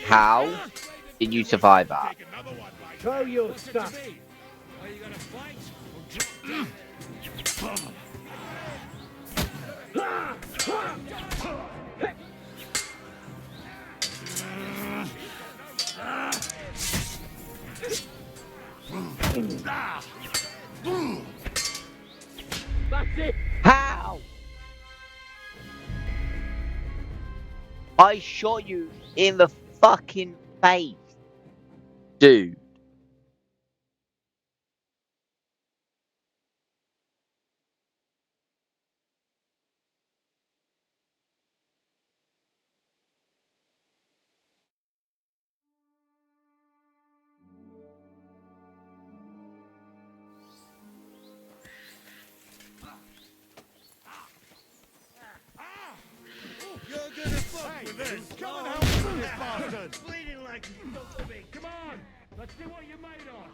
How did you survive that? Show your stuff. Are you gonna fight That's it. How? I shot you in the fucking face, dude. You're gonna fuck with this! Come and help me, this bastard! Bleeding like you don't me! Come on! Let's see what you're made of!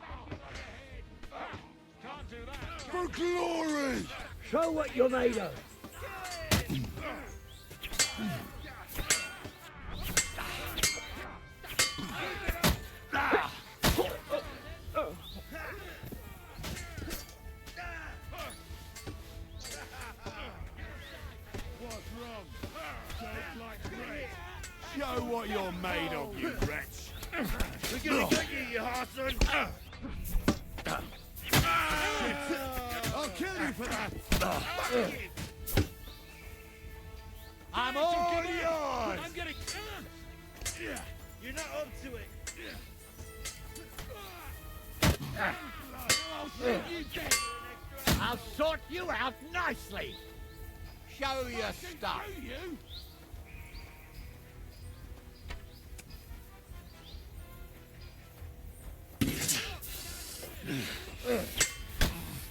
Can't do that! For glory! Show what you're made of. What's wrong? Don't like bread. Show what you're made of, you wretch! We're gonna get you, you arson! I'll kill you for that! I'm all yours! I'm getting... You're not up to it! I'll sort you out nicely. Show your stuff.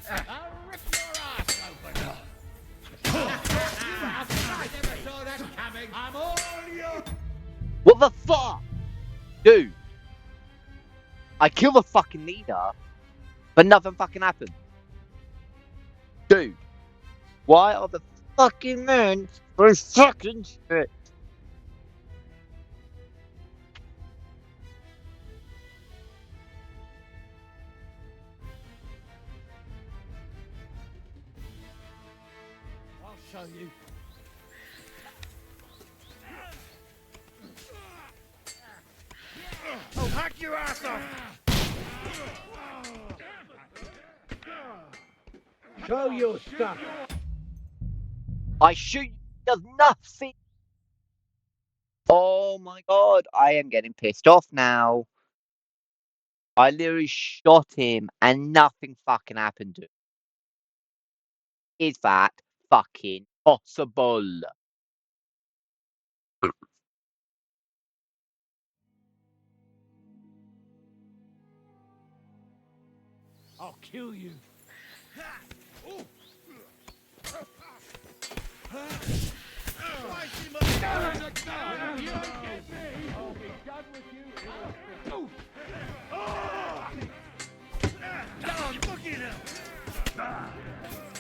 I'll rip your ass open. I never saw that coming. I'm all yours. What the fuck? Dude. I kill the fucking leader, but nothing fucking happened. Dude. Why are the fucking men so fucking shit? I'll show you. Oh, hack your ass off! Show your stuff. I shoot you, does nothing. Oh my god, I am getting pissed off now. I literally shot him and nothing fucking happened to him. Is that fucking possible? I'll kill you.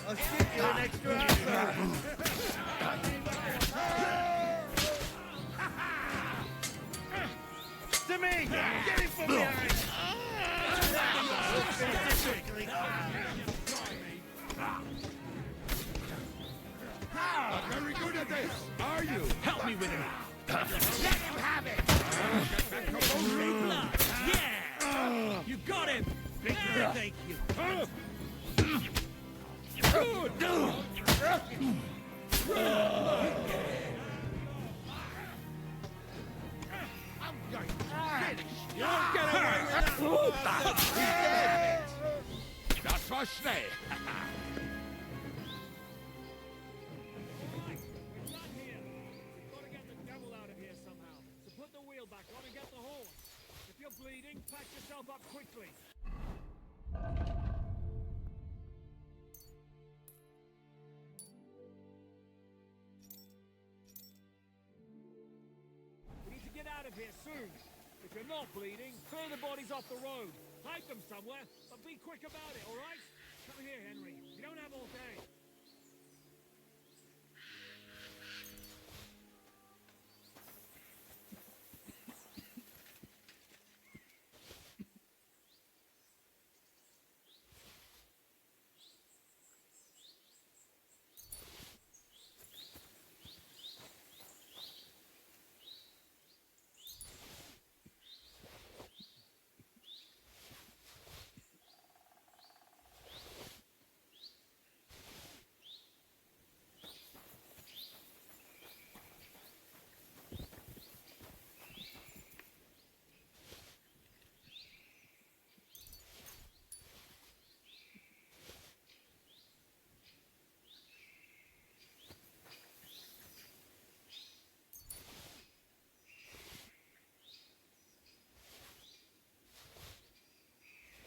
I'll shoot you an extra asshole. To me! Get it from behind! Very good at this, are you? Help me with him! Let him have it! Yeah! You got him! Thank you. Das war schnell. Put the wheel back on and get the horse. If you're bleeding, patch yourself up quickly. We need to get out of here soon. If you're not bleeding, clear the bodies off the road. Hide them somewhere, but be quick about it, all right? Come here, Henry. You don't have all day.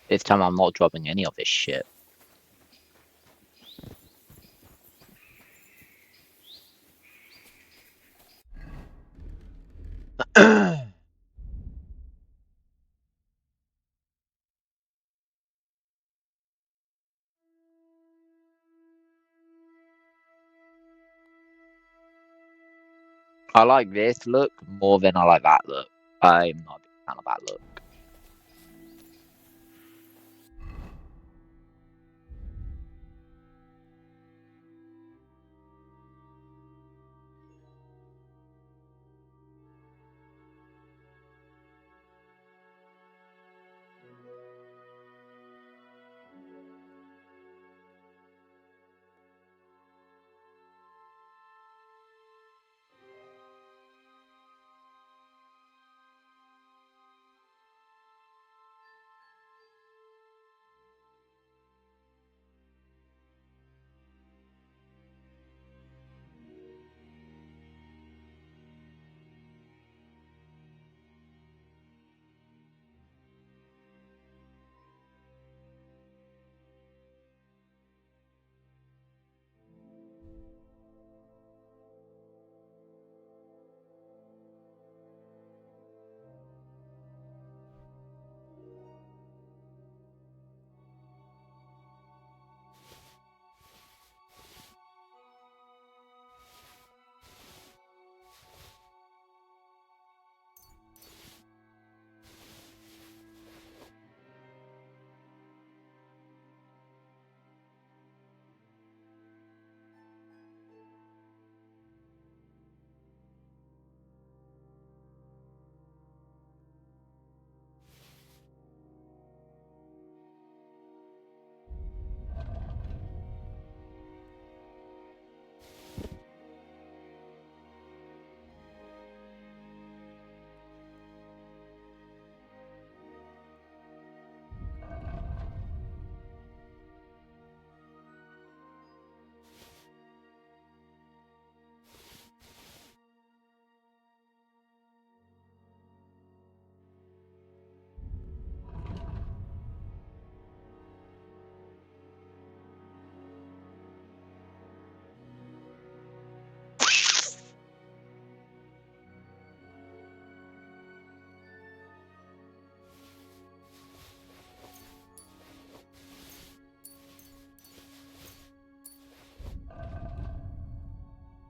This time I'm not dropping any of this shit. I like this look more than I like that look. I'm not a big fan of that look.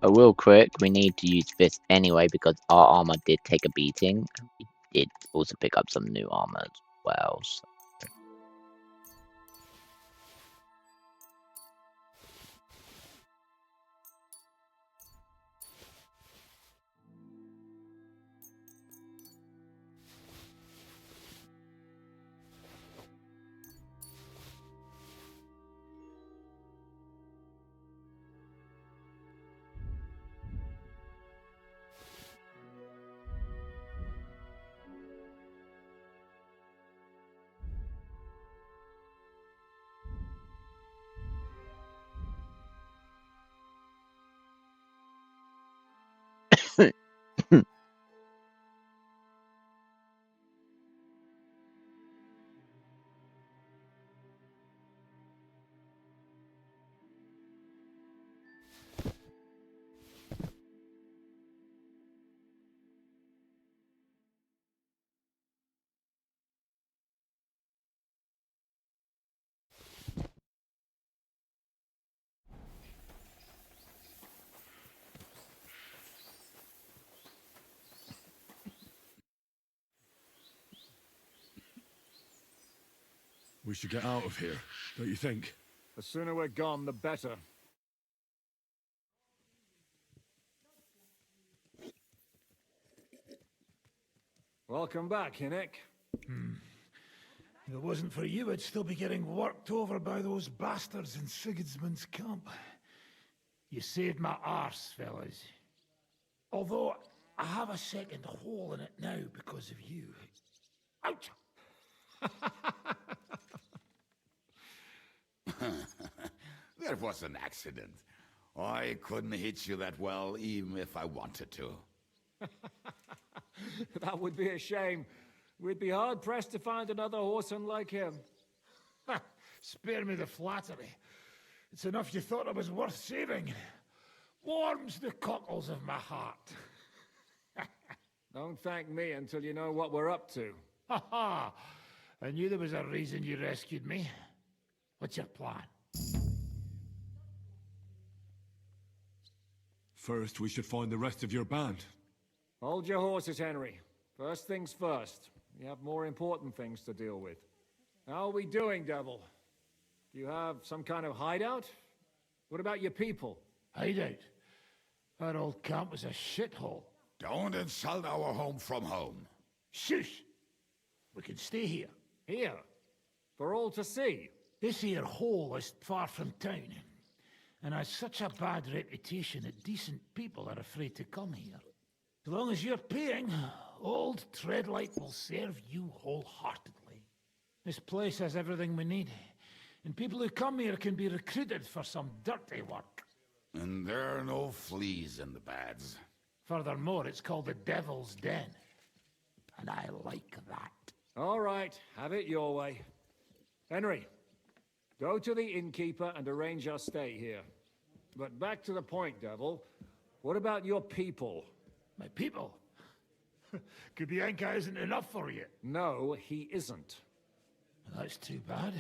Real quick, we need to use this anyway because our armor did take a beating. And we did also pick up some new armor as well. So. We should get out of here, don't you think? The sooner we're gone, the better. Welcome back, Hinnick. If it wasn't for you, I'd still be getting worked over by those bastards in Sigismund's camp. You saved my arse, fellas. Although, I have a second hole in it now because of you. Ouch! That was an accident. I couldn't hit you that well, even if I wanted to. That would be a shame. We'd be hard-pressed to find another horseman like him. Spare me the flattery. It's enough you thought I was worth saving. Warms the cockles of my heart. Don't thank me until you know what we're up to. Ha ha! I knew there was a reason you rescued me. What's your plan? First, we should find the rest of your band. Hold your horses, Henry. First things first. We have more important things to deal with. How are we doing, Devil? Do you have some kind of hideout? What about your people? Hideout? Our old camp was a shithole. Don't insult our home from home. Shush! We can stay here. Here? For all to see? This here hole is far from town, and has such a bad reputation that decent people are afraid to come here. As long as you're paying, old Treadlight will serve you wholeheartedly. This place has everything we need, and people who come here can be recruited for some dirty work. And there are no fleas in the beds. Furthermore, it's called the Devil's Den, and I like that. All right, have it your way. Henry, go to the innkeeper and arrange our stay here. But back to the point, Devil. What about your people? My people? Kubienka isn't enough for you. No, he isn't. That's too bad.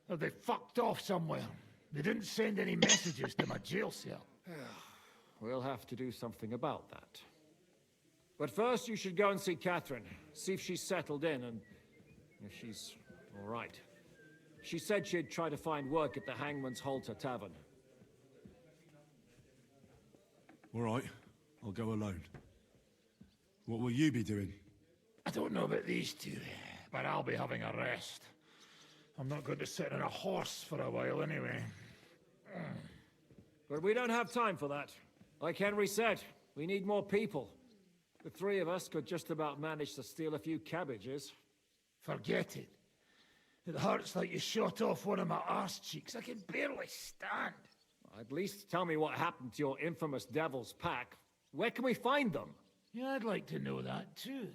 Oh, they fucked off somewhere. They didn't send any messages to my jail cell. We'll have to do something about that. But first, you should go and see Catherine. See if she's settled in and if she's all right. She said she'd try to find work at the Hangman's Halter Tavern. All right, I'll go alone. What will you be doing? I don't know about these two, but I'll be having a rest. I'm not going to sit on a horse for a while anyway. But we don't have time for that. Like Henry said, we need more people. The three of us could just about manage to steal a few cabbages. Forget it. It hurts like you shot off one of my arse cheeks. I can barely stand. At least tell me what happened to your infamous Devil's Pack. Where can we find them? Yeah, I'd like to know that too.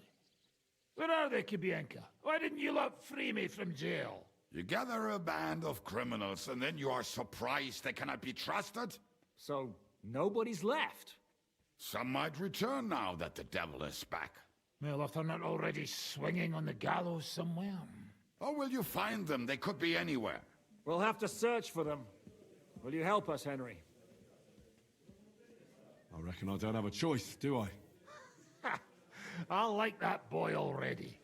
Where are they, Kubienka? Why didn't you lot free me from jail? You gather a band of criminals and then you are surprised they cannot be trusted? So, nobody's left? Some might return now that the devil is back. Well, if they're not already swinging on the gallows somewhere. How will you find them? They could be anywhere. We'll have to search for them. Will you help us, Henry? I reckon I don't have a choice, do I? I like that boy already.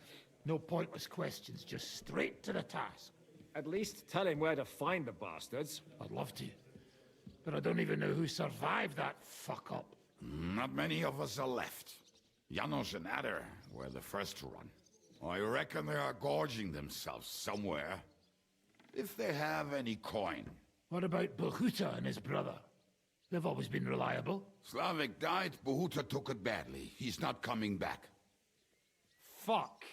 No pointless questions, just straight to the task. At least tell him where to find the bastards. I'd love to. But I don't even know who survived that fuck-up. Not many of us are left. Janos and Adder were the first to run. I reckon they are gorging themselves somewhere. If they have any coin. What about Bahuta and his brother? They've always been reliable. Slavik died, Bahuta took it badly. He's not coming back. Fuck.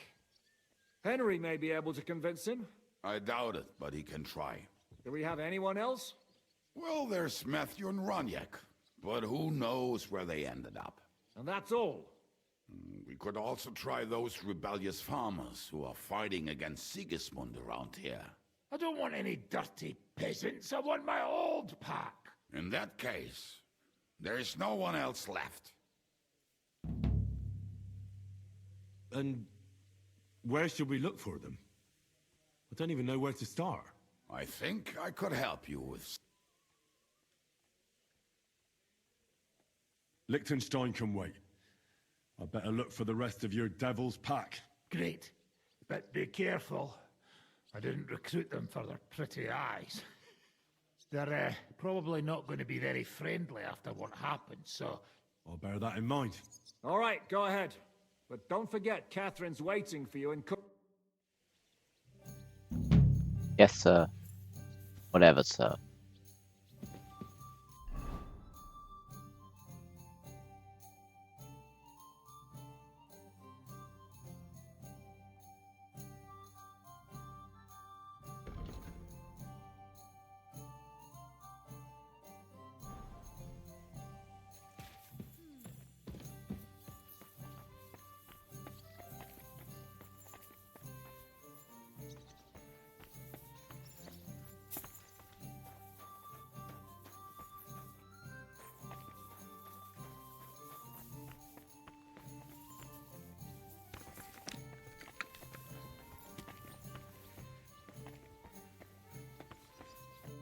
Henry may be able to convince him. I doubt it, but he can try. Do we have anyone else? Well, there's Matthew and Roniak, but who knows where they ended up. And that's all. We could also try those rebellious farmers who are fighting against Sigismund around here. I don't want any dirty peasants. I want my old pack. In that case, there's no one else left. And where should we look for them? I don't even know where to start. I think I could help you with... Liechtenstein can wait. I better look for the rest of your devil's pack. Great. But be careful. I didn't recruit them for their pretty eyes. They're probably not going to be very friendly after what happened, so... I'll bear that in mind. All right, go ahead. But don't forget, Catherine's waiting for you in Yes, sir. Whatever, sir.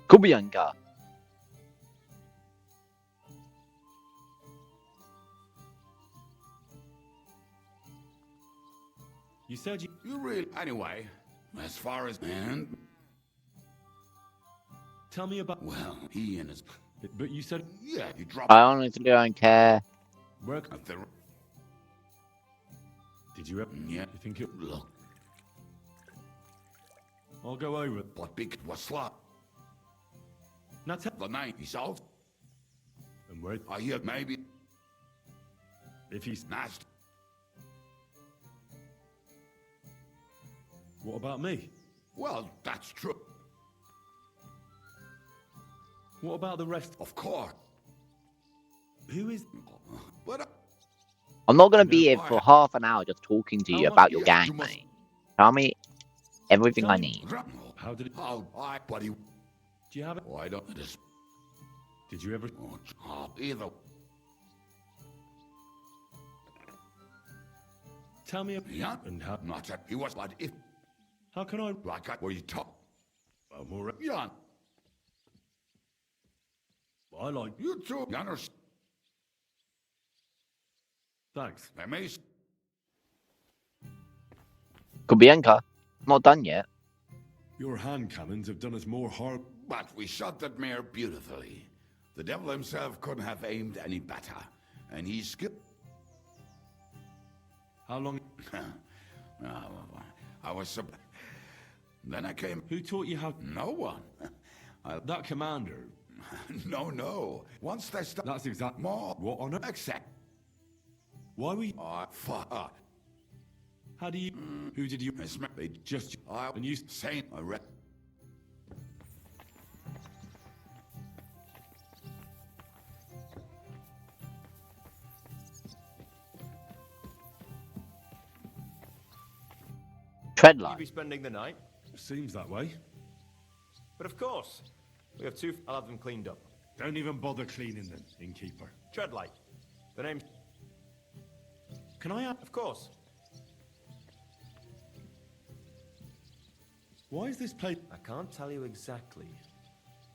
Kubianka. You said you... You really... Anyway, as far as... And... Tell me about... Well, he and his... But you said... Yeah, you dropped... I honestly don't care. Where... At the... Did you ever... Yeah. You think it... Look. I'll go over it. What big was slop? Now tell... The night he's out. And where... I hear maybe... If he's... Nasty. What about me? Well, that's true. What about the rest? Of course. Who is... But... I'm not going to be here for half an hour just talking to you about your gang, you must... mate. Tell me everything I need. How did it... How... I... Buddy... Do you have it? Oh, I don't... Just... Did you ever... Oh, either... Tell me... Yeah? And how... Not that he was... But if... How can I... Like I... Where you talk... I'm already... Yeah. I like... You too. Gunners. Thanks. Amazing. Kubianka. Not done yet. Your hand cannons have done us more harm... But we shot that mare beautifully. The devil himself couldn't have aimed any better. And he skipped... How long... I was... Then I came... Who taught you how... No one. That commander... No. Once they start... That's exactly... More... What on earth? Except... Why were you... Fuck. How do you... Who did you... They Just... And you... Saying... I read... Tread You line. be spending the night? Seems that way. But of course. We have two... I'll have them cleaned up. Don't even bother cleaning them, innkeeper. Treadlight. The name's... Can I have... Of course. Why is this place... I can't tell you exactly,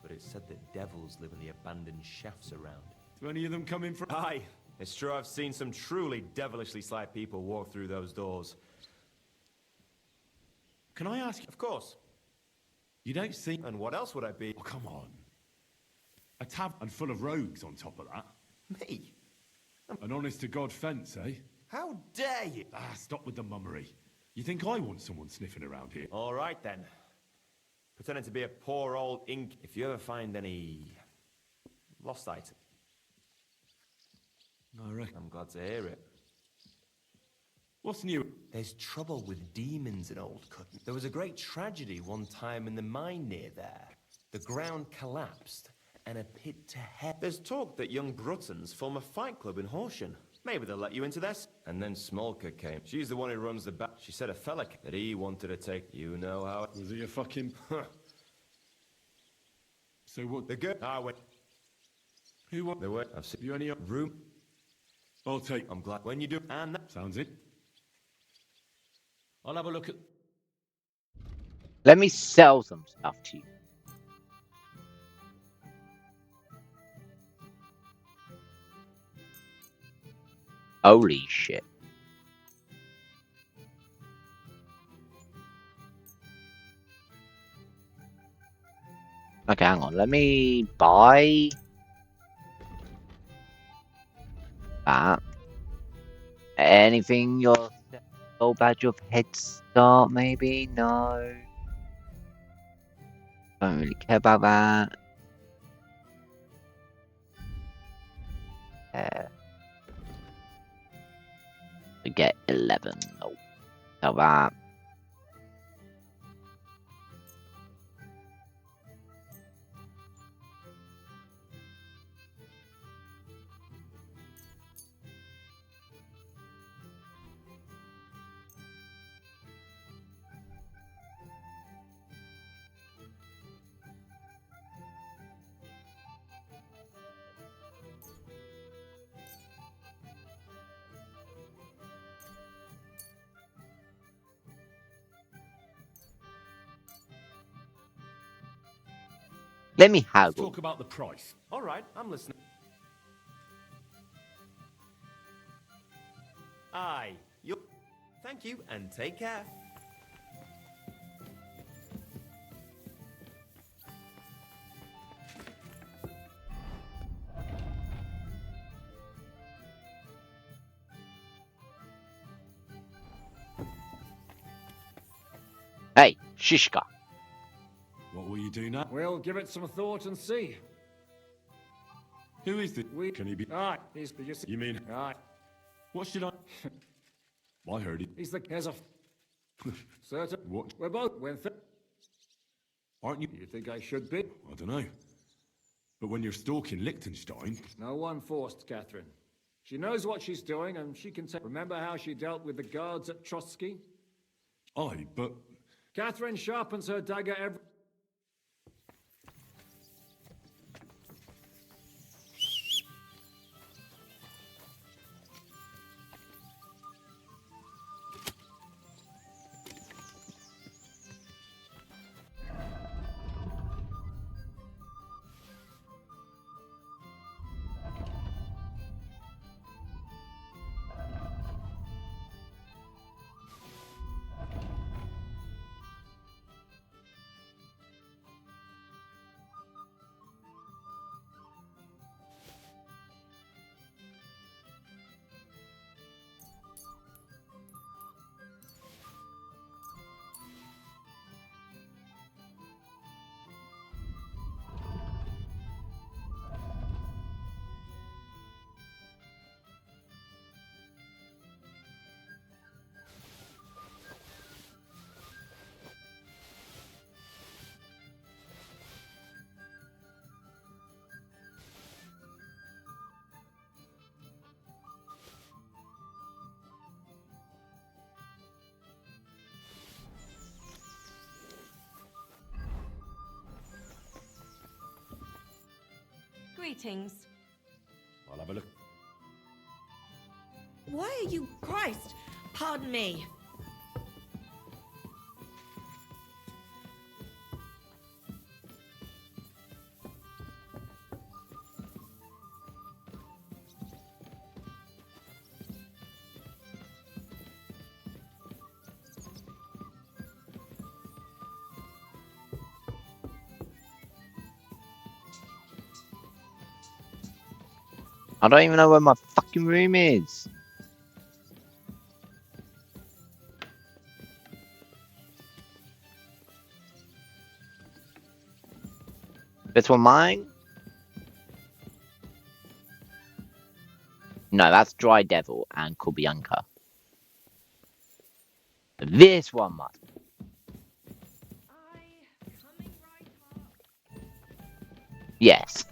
but it said that devils live in the abandoned shafts around. Do any of them come in from? Aye, it's true I've seen some truly devilishly sly people walk through those doors. Can I ask? Of course. You don't think? And what else would I be? Oh, come on. A tavern full of rogues on top of that. Me? An honest-to-God fence, eh? How dare you? Ah, stop with the mummery. You think I want someone sniffing around here? All right, then. Pretending to be a poor old ink. If you ever find any lost item. I reckon. I'm glad to hear it. What's new? There's trouble with demons in Old Cutton. There was a great tragedy one time in the mine near there. The ground collapsed, and a pit to hell. There's talk that young Bruttons form a fight club in Horsham. Maybe they'll let you into this. And then Smolka came. She's the one who runs the back. She said a fella that he wanted to take. You know how. Was he a fucking? So what? The girl. Ah, wait. Who what? The way. I've seen You any room. I'll take. I'm glad when you do. And that Sounds it. I'll have a look at... Let me sell some stuff to you. Holy shit. Okay, hang on. Let me buy that. Anything your old badge of head start, maybe? No. Don't really care about that. We get 11. Oh, how that. Let me Let's haggle. talk about the price. All right, I'm listening. Aye, you. Thank you, and take care. Hey, Shishka. What will you do now? We'll give it some thought and see. Who is the? Can he be? Aye, he's the... You mean? Aye. What should I? I heard it. He's the... Here's a... Certain... What? We're both... When Aren't you? You think I should be? I don't know. But when you're stalking Liechtenstein... No one forced Catherine. She knows what she's doing, and she can take... Remember how she dealt with the guards at Trotsky? Aye, but... Catherine sharpens her dagger every... Greetings. I'll have a look. Why are you... Christ! Pardon me. I don't even know where my fucking room is. This one mine? No, that's Dry Devil and Kubianka. This one must. Yes.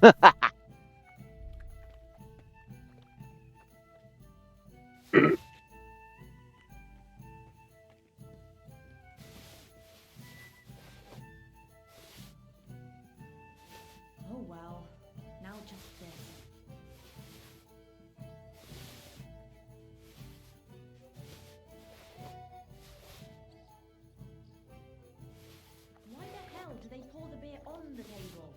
Oh well. Now just this. Why the hell do they pour the beer on the table?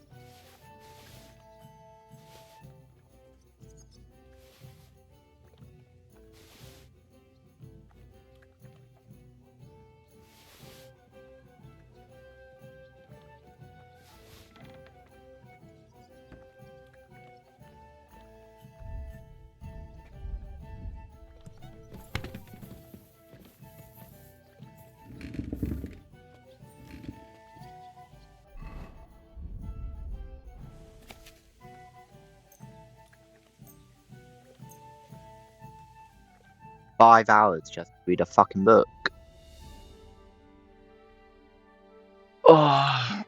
Five hours just to read a fucking book. Oh.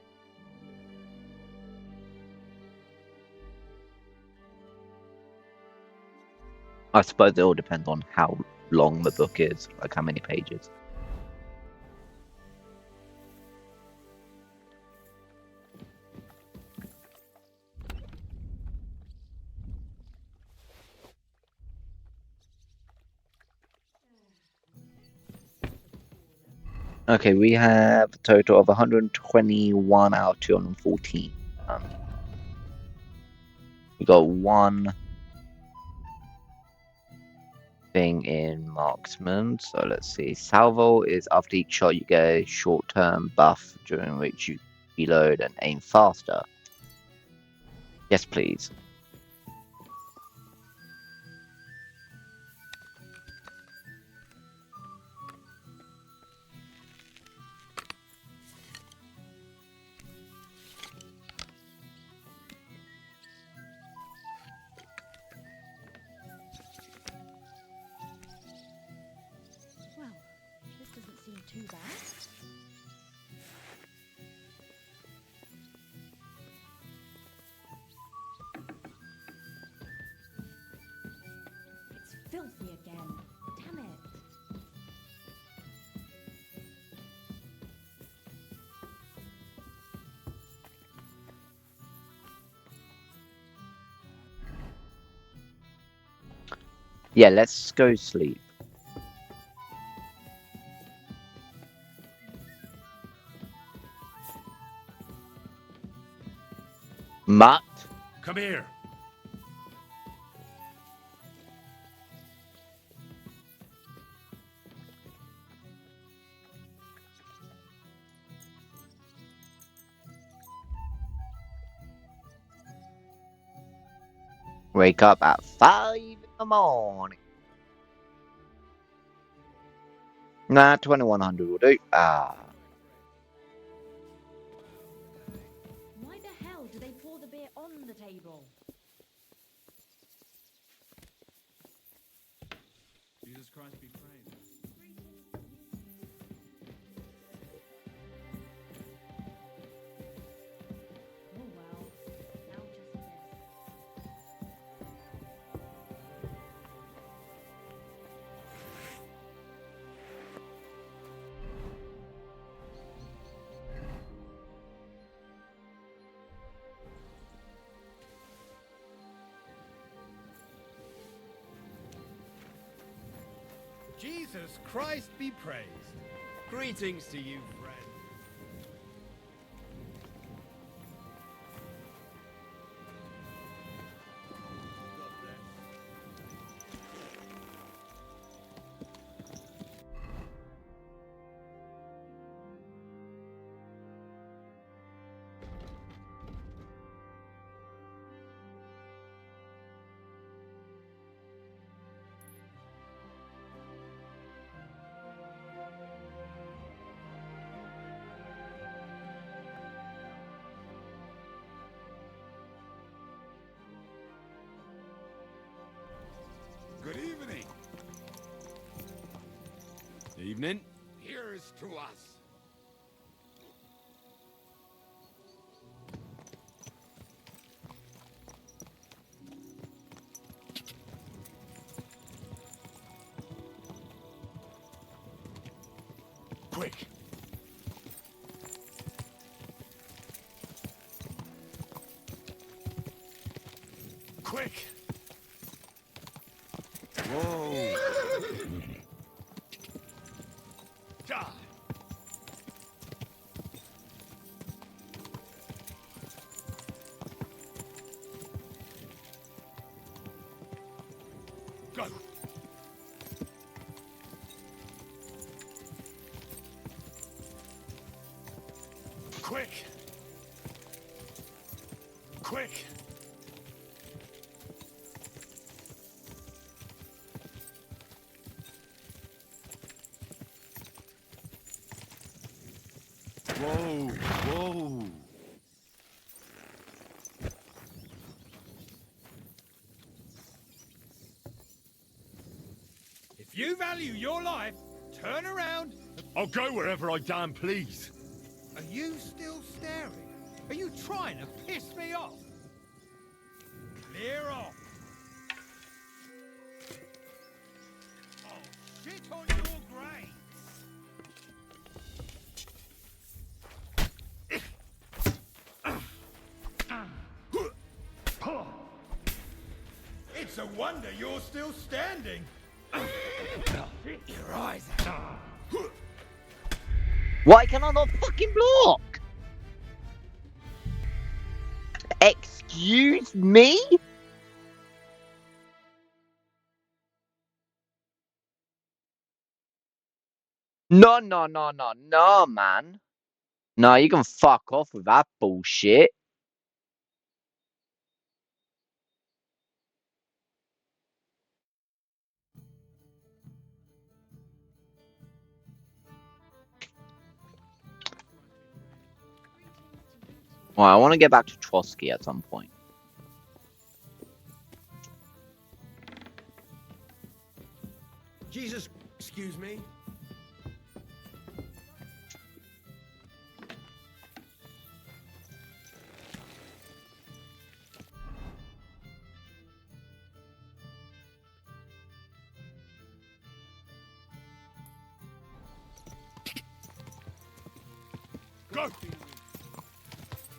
I suppose it all depends on how long the book is, like how many pages. Okay, we have a total of 121 out of 214. We got one thing in marksman, so let's see. Salvo is after each shot you get a short-term buff during which you reload and aim faster. Yes, please. Well, this doesn't seem too bad. It's filthy again. Damn it. Yeah, let's go sleep. Mutt? Come here. Wake up at 5 in the morning. Nah, 2100 will do. Ah. Why the hell do they pour the beer on the table? Jesus Christ be praised. Oh well. Now just this. Jesus Christ be praised. Greetings to you, friend. Evening. Here's to us. Quick! Quick! Whoa! Die! Go! Quick! Quick! Whoa! Whoa! If you value your life, turn around. I'll go wherever I damn please. Are you still staring? Are you trying to piss me off? Clear off. Oh, shit on your grave. It's a wonder you're still standing. Your eyes out. Why can I not fucking block? Excuse me? No, man. No, you can fuck off with that bullshit. Well, I want to get back to Trotsky at some point. Jesus, excuse me. Go!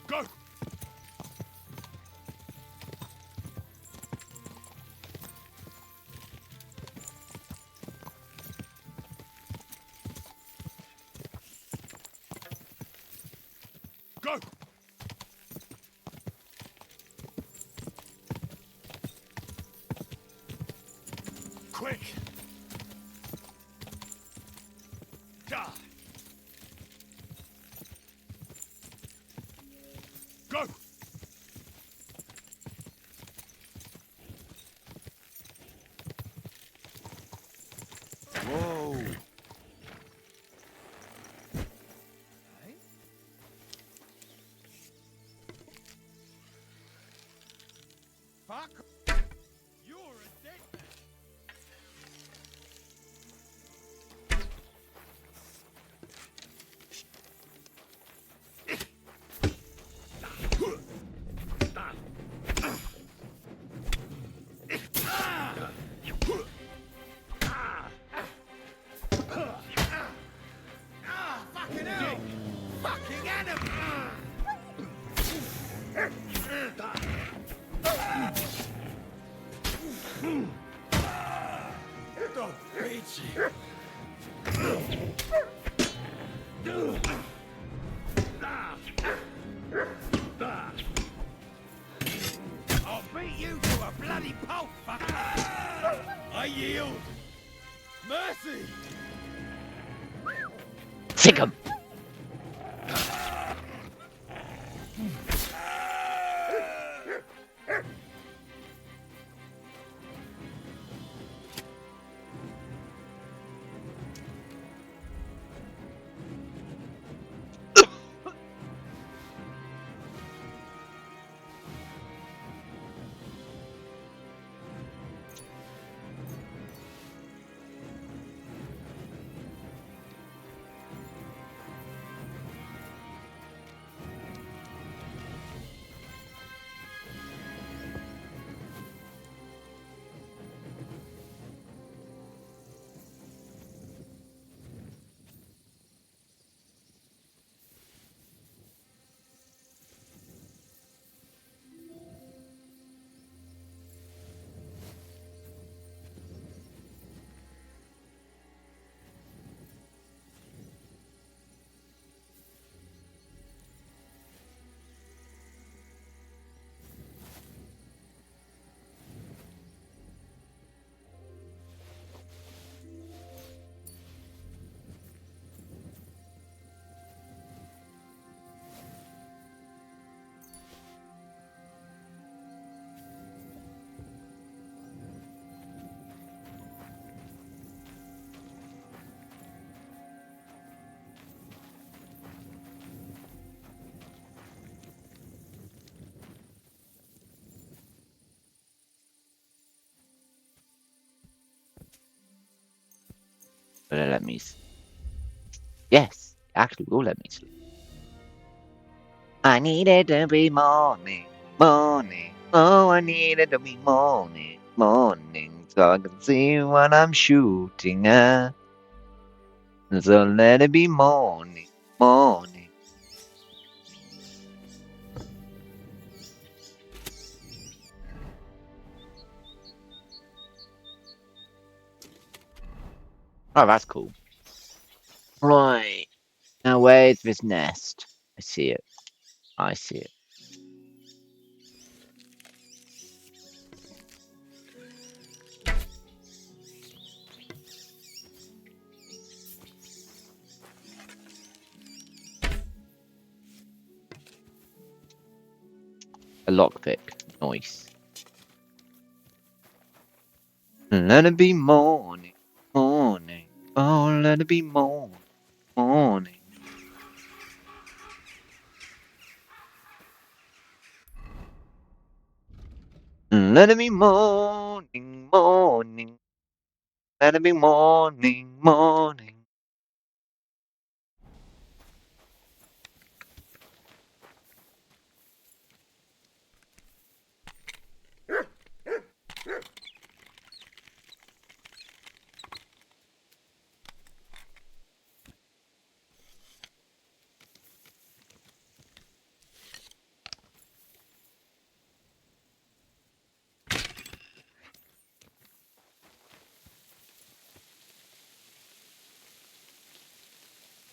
Go! Go! Quick! Die! Go! Whoa! Fuck. You're a dead man. Fucking hell! Fucking animal! Don't beat you. I'll beat you to a bloody pulp, fucker! I yield. Mercy! Sick 'em. Will it let me sleep? Yes, it actually will let me sleep. I need it to be morning, morning. Oh, I need it to be morning, morning. So I can see what I'm shooting at. So let it be morning, morning. Oh, that's cool. Right. Now, where's this nest? I see it. I see it. A lockpick. Nice. Let it be morning, morning. Oh, let it be morning, morning. Let it be morning, morning. Let it be morning, morning.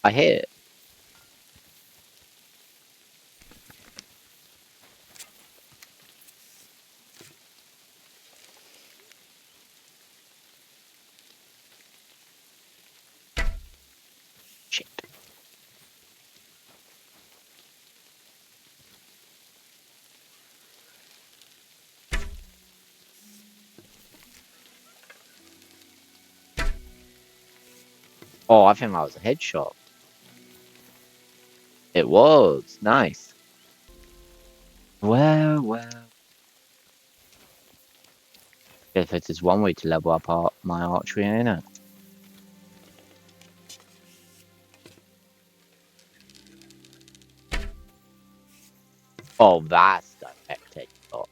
I hear it. Shit. Oh, I think that was a headshot. It was. Nice. Well, well. Guess it is one way to level up my archery, ain't it? Oh, that's direct headshot.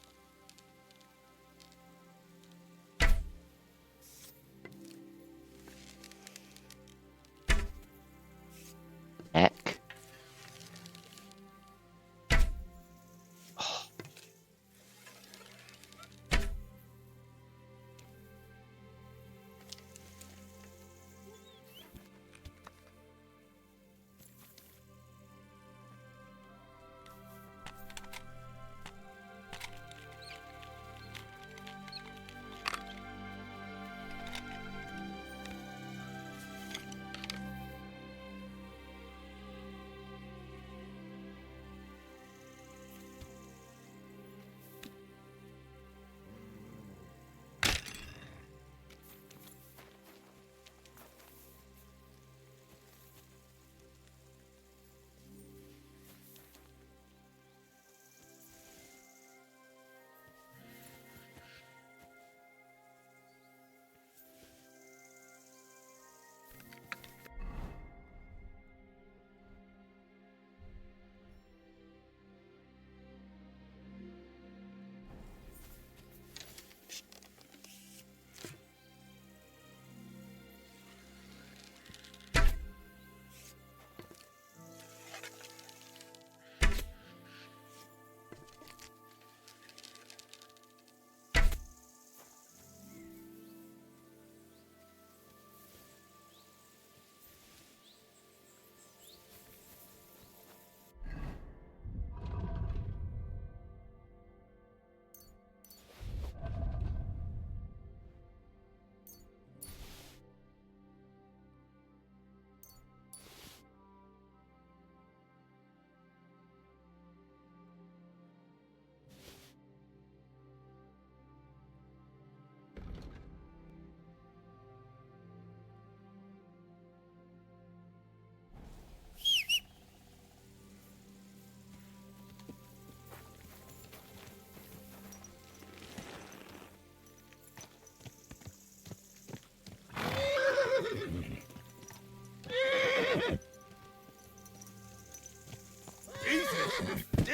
Heck.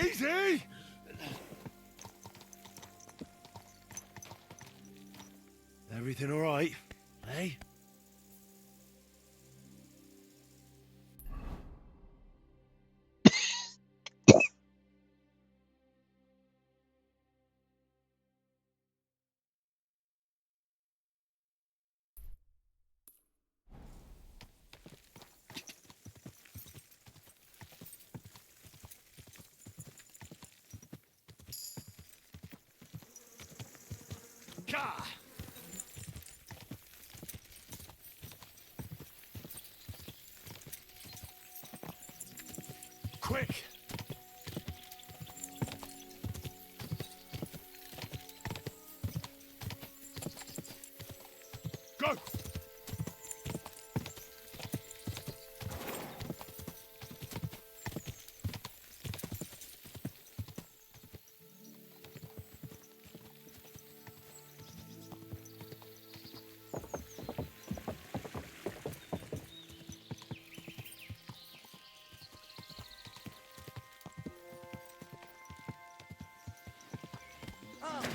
Easy! Everything all right, hey? Gah! Quick! Go!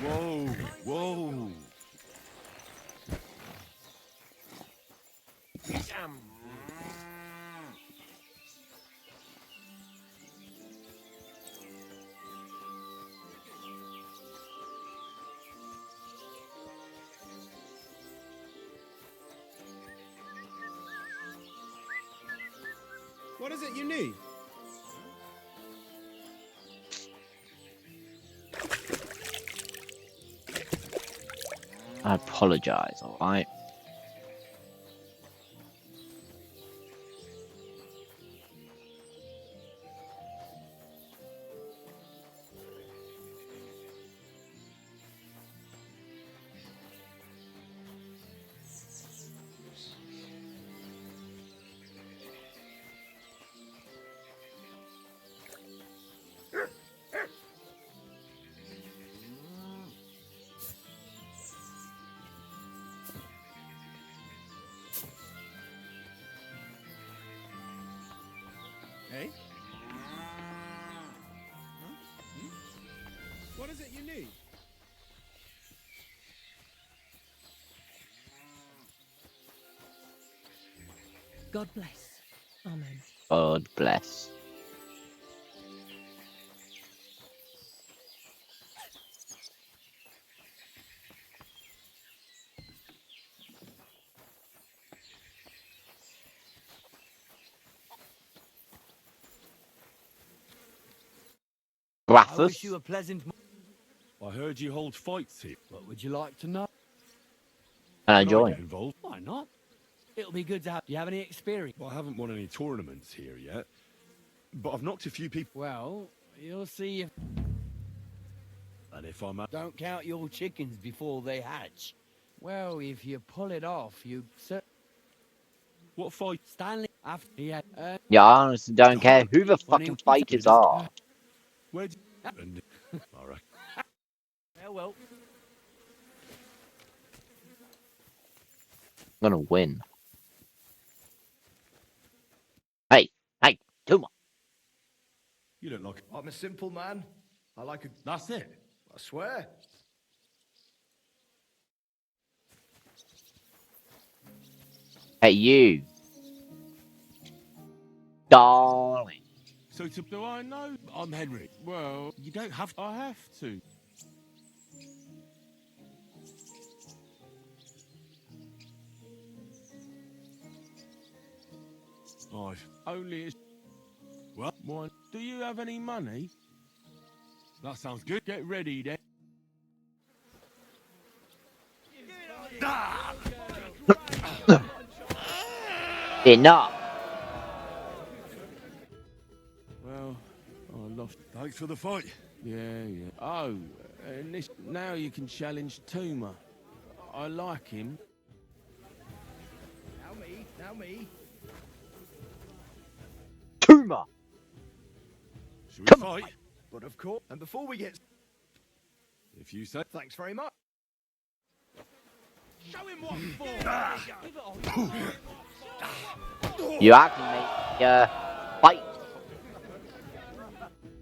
Whoa, whoa. What is it you need? I apologize, alright? Hey? What is it you need? God bless. Amen. God bless. I wish you a pleasant. I heard you hold fights here. What would you like to know? And I Can I join. get involved? Why not? It'll be good to have. Do you have any experience? Well, I haven't won any tournaments here yet, but I've knocked a few people. Well, you'll see if. And if I'm Don't count your chickens before they hatch. Well, if you pull it off, you. What fight? Stanley. After he had. Yeah, I honestly don't care who the fucking fighters are. Where'd you... All right. Farewell. I'm gonna win. Hey, Tuma. You don't like... I'm a simple man. I like a... That's it. I swear. Hey, you. Darling. So do I know I'm Henry? Well, you don't have... I have to. I've only... What? One. Do you have any money? That sounds good. Get ready then. Enough. Well, I lost. Thanks for the fight. Yeah. Oh, and this now you can challenge Tuma. I like him. Now me. Tuma. Should we fight? But of course, and before we get... If you say... Thanks very much. Show him what for! You actually make fight.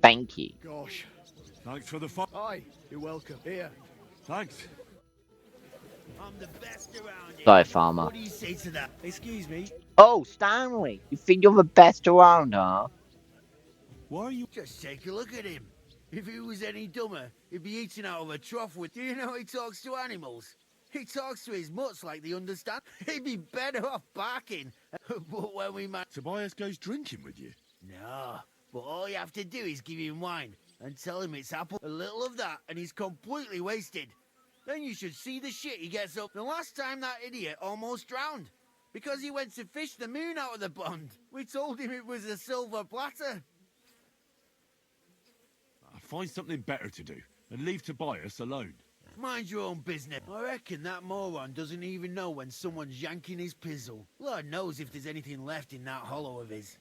Thank you. Gosh. Thanks for the fun. Aye, you're welcome. Here. Thanks. I'm the best around here. Sorry, farmer. What do you say to that? Excuse me. Oh, Stanley, you think you're the best around, huh? Why are you... Just take a look at him. If he was any dumber, he'd be eating out of a trough with... Do you know he talks to animals? He talks to his mutts like they understand. He'd be better off barking. But when we met... Tobias goes drinking with you? No, but all you have to do is give him wine and tell him it's apple. A little of that and he's completely wasted. Then you should see the shit he gets up. The last time that idiot almost drowned. Because he went to fish the moon out of the pond. We told him it was a silver platter. Find something better to do and leave Tobias alone. Mind your own business. I reckon that moron doesn't even know when someone's yanking his pizzle. Lord knows if there's anything left in that hollow of his.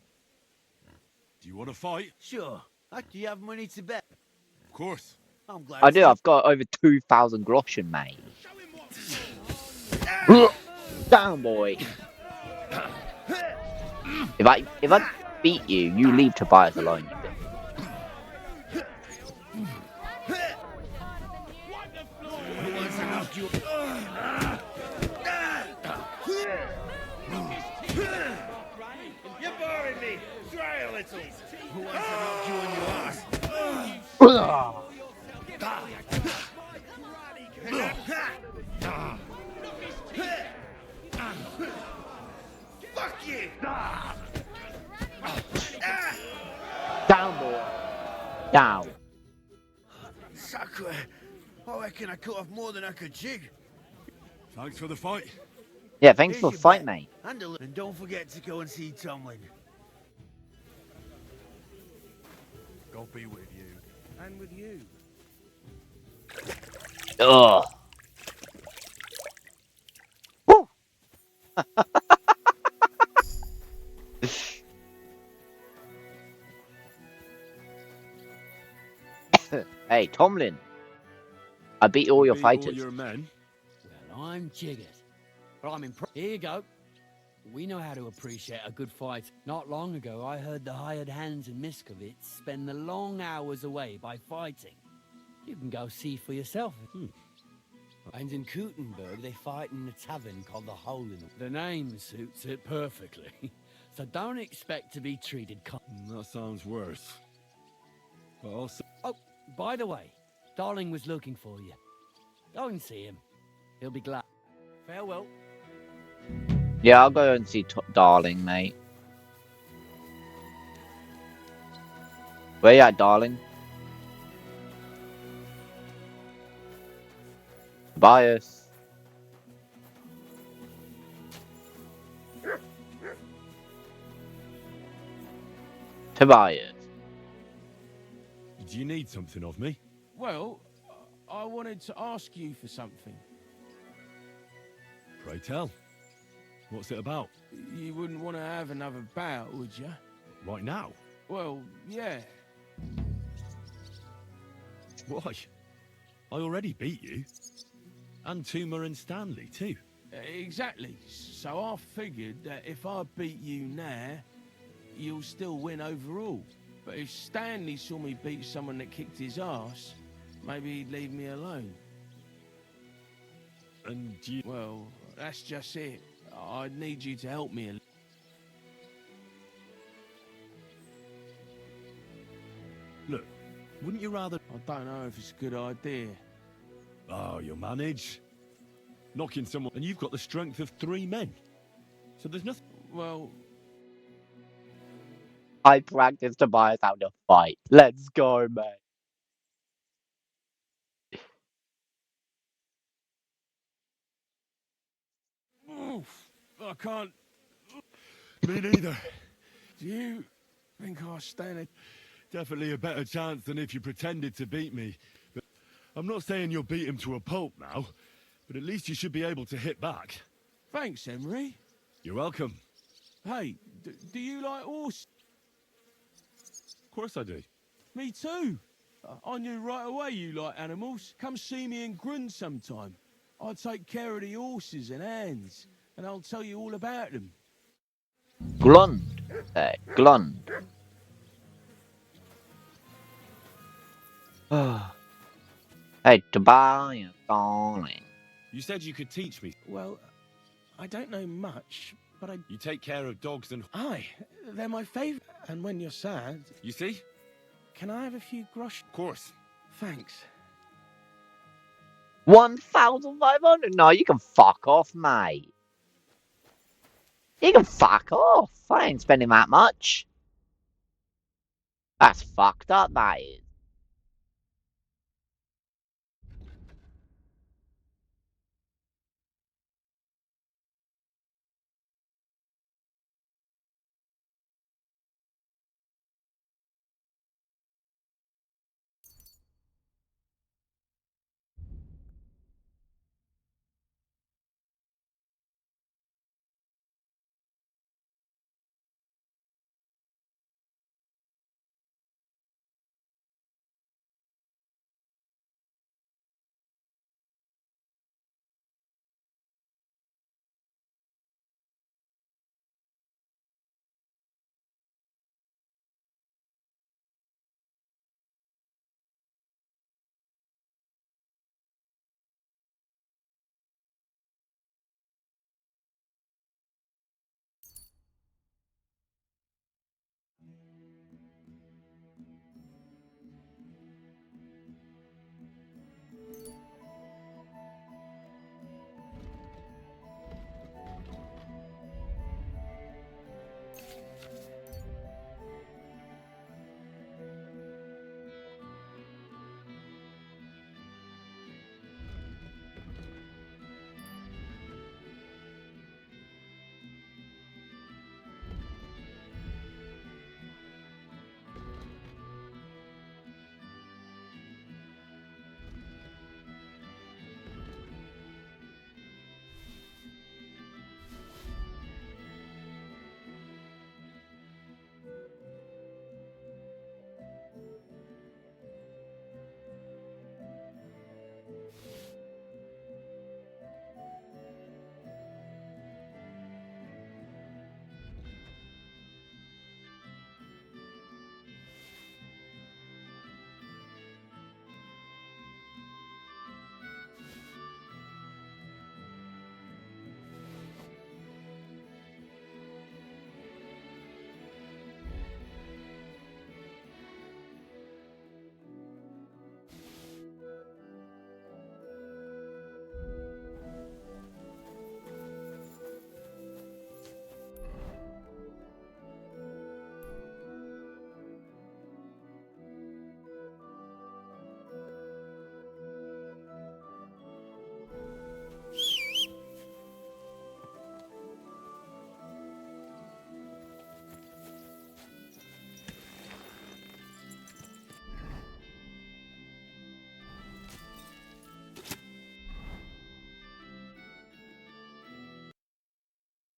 Do you want to fight? Sure. Do you have money to bet? Of course. I'm glad. I do. I've got over 2,000 groschen, mate. Down, boy. If I beat you, you leave Tobias alone. You bitch. Who wants to knock you? You're boring me. Try a little. Who wants to knock you on your ass? Fuck you. Down, boy. Down. Sacre. I reckon I cut off more than I could chew. Thanks for the fight. Yeah, thanks Here's for the your fight, bet. mate. And don't forget to go and see Tomlin. God be with you. And with you. Ugh. Woo. Hey, Tomlin. I beat all your fighters. All your men. Well, I'm jiggered. But I'm impressed. Here you go. We know how to appreciate a good fight. Not long ago, I heard the hired hands in Miskovitz spend the long hours away by fighting. You can go see for yourself. And in Kutenberg, they fight in a tavern called the Hole in the name suits it perfectly. So don't expect to be treated That sounds worse. But also... Oh, by the way, Darling was looking for you. Go and see him. He'll be glad. Farewell. Yeah, I'll go and see Darling, mate. Where you at, Darling? Tobias. Tobias. Do you need something of me? Well, I wanted to ask you for something. Pray tell. What's it about? You wouldn't want to have another bout, would you? Right now? Well, yeah. Why? I already beat you. And Tuma and Stanley, too. Exactly. So I figured that if I beat you now, you'll still win overall. But if Stanley saw me beat someone that kicked his ass, maybe he'd leave me alone. And you... Well, that's just it. I'd need you to help me a little. Look, wouldn't you rather... I don't know if it's a good idea. Oh, you'll manage. Knocking someone... And you've got the strength of 3 men. So there's nothing... Well... I practiced Tobias how to fight. Let's go, mate. Oof, I can't... Me neither. Do you think I stand it? Definitely a better chance than if you pretended to beat me. But I'm not saying you'll beat him to a pulp now, but at least you should be able to hit back. Thanks, Emery. You're welcome. Hey, do you like horses? Of course I do. Me too. I knew right away you like animals. Come see me in Grun sometime. I take care of the horses and hands, and I'll tell you all about them. Glund. Glund. Hey, Tobias, darling. You said you could teach me. Well, I don't know much, but You take care of dogs and... Aye, they're my favourite. And when you're sad... You see? Can I have a few grosh? Of course. Thanks. 1,500? No, you can fuck off, mate. You can fuck off. I ain't spending that much. That's fucked up, that is.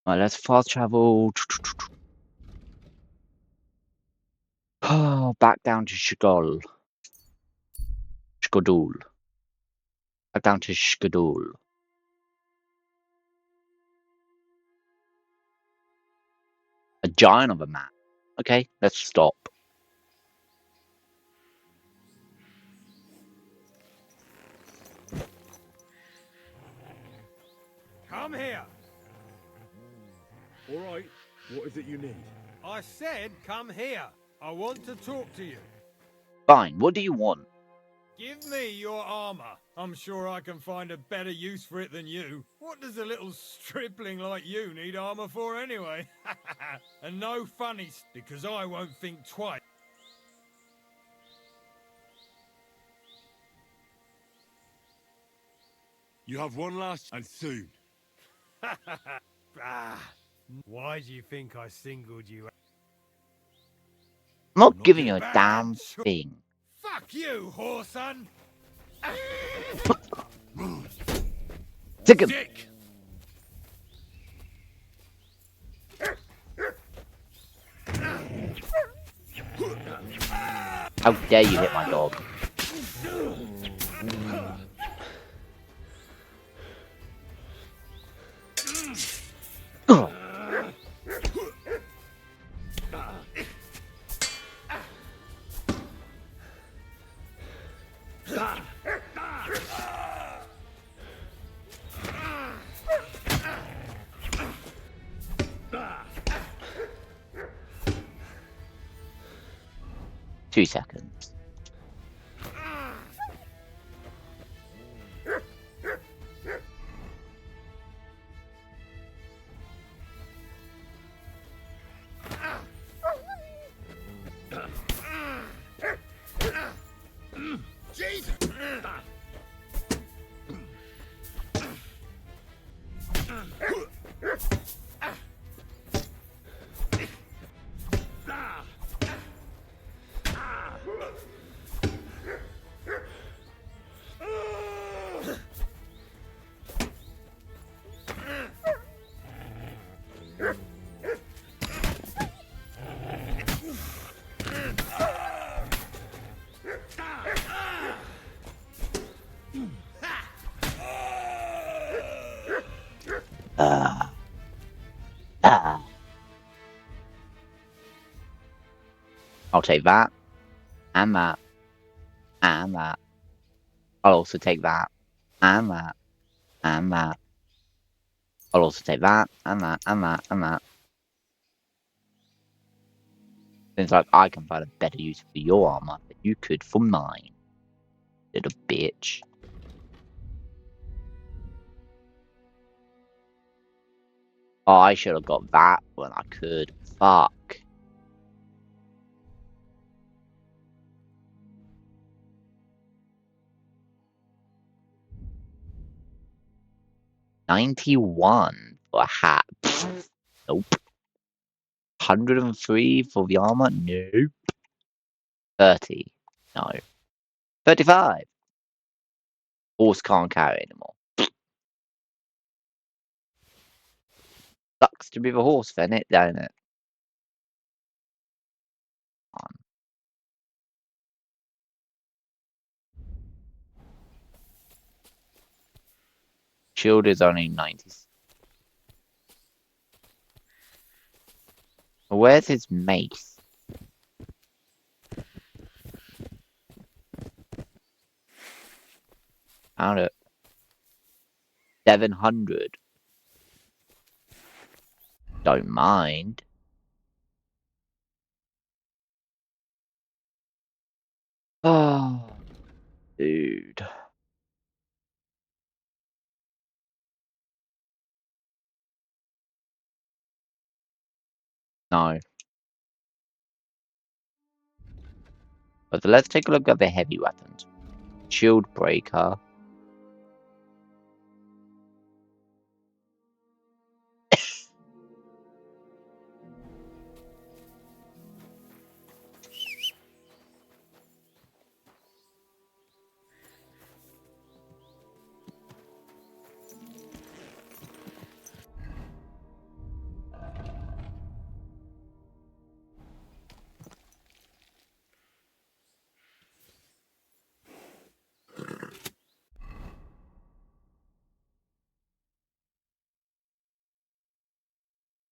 Alright, let's fast travel. Back down to Shkodul. Back down to Shkodul. A giant of a map. Okay, let's stop. Come here. All right, what is it you need? I said come here. I want to talk to you. Fine, what do you want? Give me your armor. I'm sure I can find a better use for it than you. What does a little stripling like you need armor for anyway? And no funnies, because I won't think twice. You have one last... and soon. Why do you think I singled you out? I'm not giving you a damn thing. Fuck you, whoreson! Sick him! Dick! How dare you hit my dog? Ugh. 2 seconds. Jesus! I'll take that, and that, and that. I'll also take that, and that, and that. I'll also take that, and that, and that, and that. Seems like I can find a better use for your armor than you could for mine, little bitch. Oh, I should have got that when I could. Fuck. $91 for a hat. Nope. 103 for the armor? Nope. 30. No. 35. Horse can't carry anymore. Sucks to be the horse then, don't it? Shield is only 90. Where's his mace? Found it. 700. Don't mind. Oh, dude. No. But let's take a look at the heavy weapons. Shield breaker.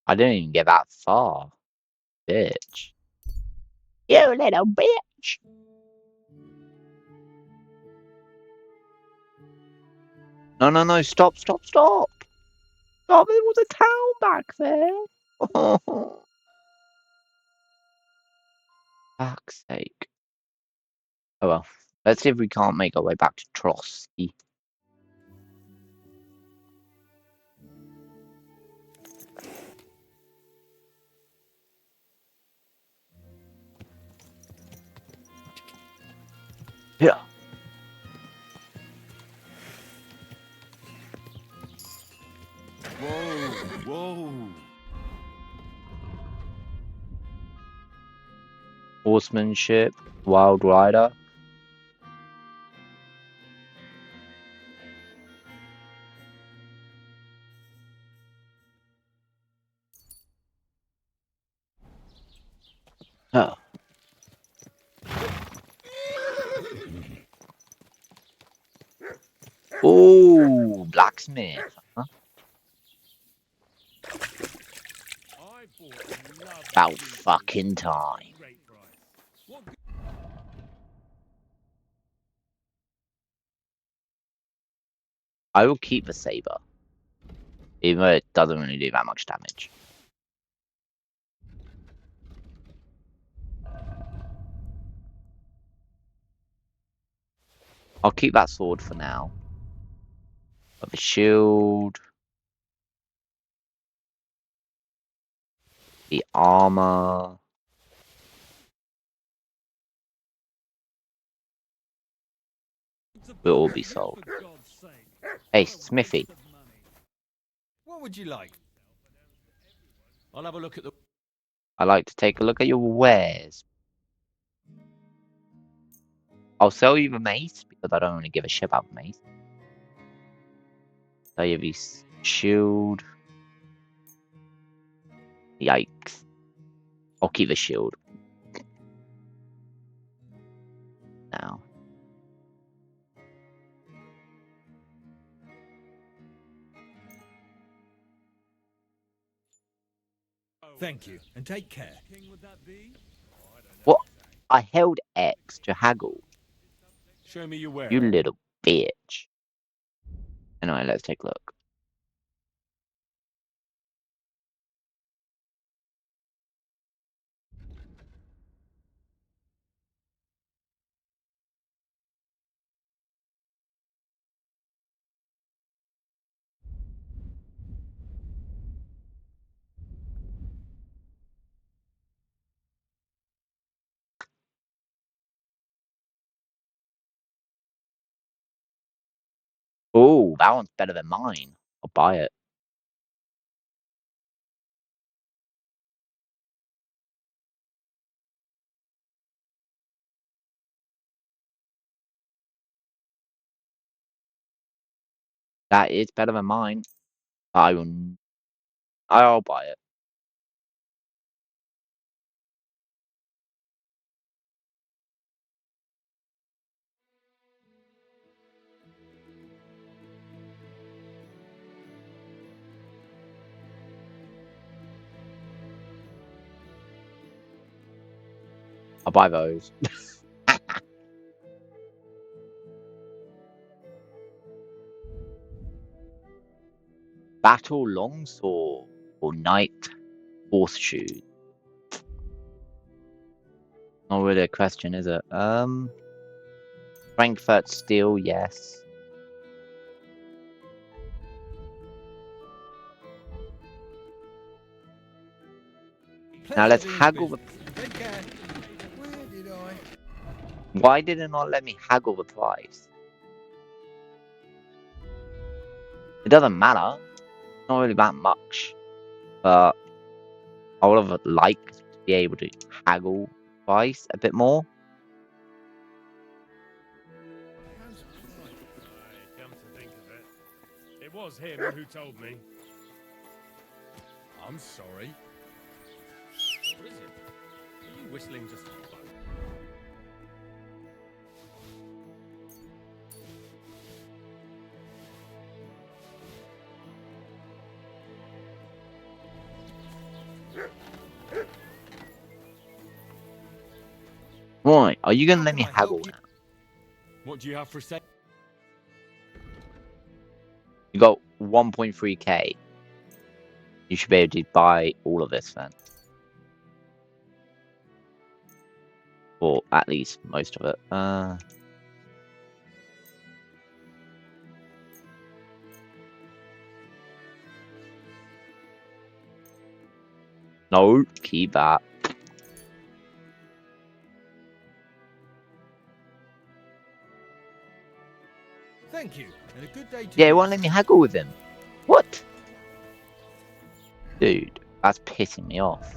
I didn't even get that far. Bitch. You little bitch. No, no, no. Stop, stop, stop. Stop. There was a town back there. Oh. Fuck's sake. Oh well. Let's see if we can't make our way back to Trotsky. Yeah. Whoa, whoa. Horsemanship. Wild Rider. Oh. Ooh, blacksmith. Huh? About fucking time. I will keep the saber, even though it doesn't really do that much damage. I'll keep that sword for now. Got the shield. The armor. Will all be sold. Hey, Smithy. What would you like? I'll have a look at the... I like to take a look at your wares. I'll sell you the mace because I don't really give a shit about the mace. Sell you the shield. Yikes. I'll keep the shield. Now. Thank you, and take care. What? I held X to haggle. Show me your where. You little bitch. Anyway, let's take a look. Oh, that one's better than mine. I'll buy it. That is better than mine. I'll buy it. I'll buy those. Battle longsword or knight horseshoe. Not really a question, is it? Frankfurt steel, yes. Now let's haggle the... Why did it not let me haggle the price? It doesn't matter. Not really that much. But I would have liked to be able to haggle the price a bit more. Come to think of it, it was him who told me. I'm sorry. What is it? Are you whistling just for fun? Right, are you gonna let me haggle now? What do you have for sale? You got 1.3k. You should be able to buy all of this then. Or at least most of it. No, keep that. Thank you, and a good day to Yeah, you. it won't let me haggle with him. What? Dude, that's pissing me off.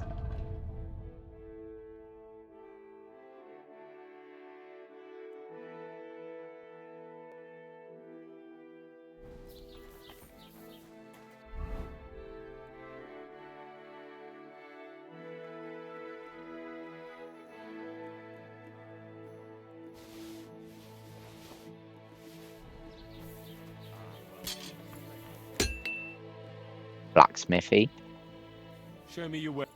Blacksmithy. Show me your where.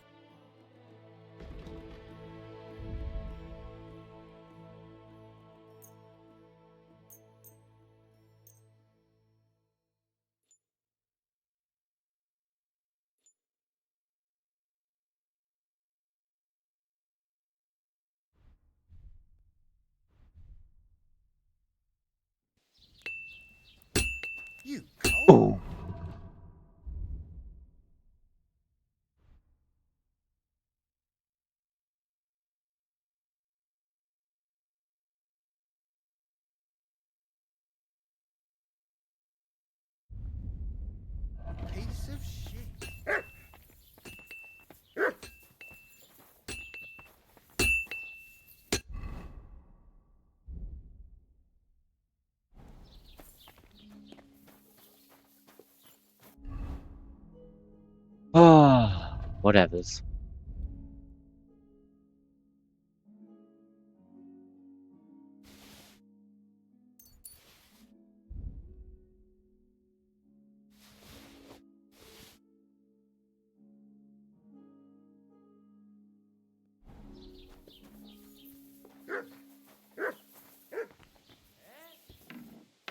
Whatevers.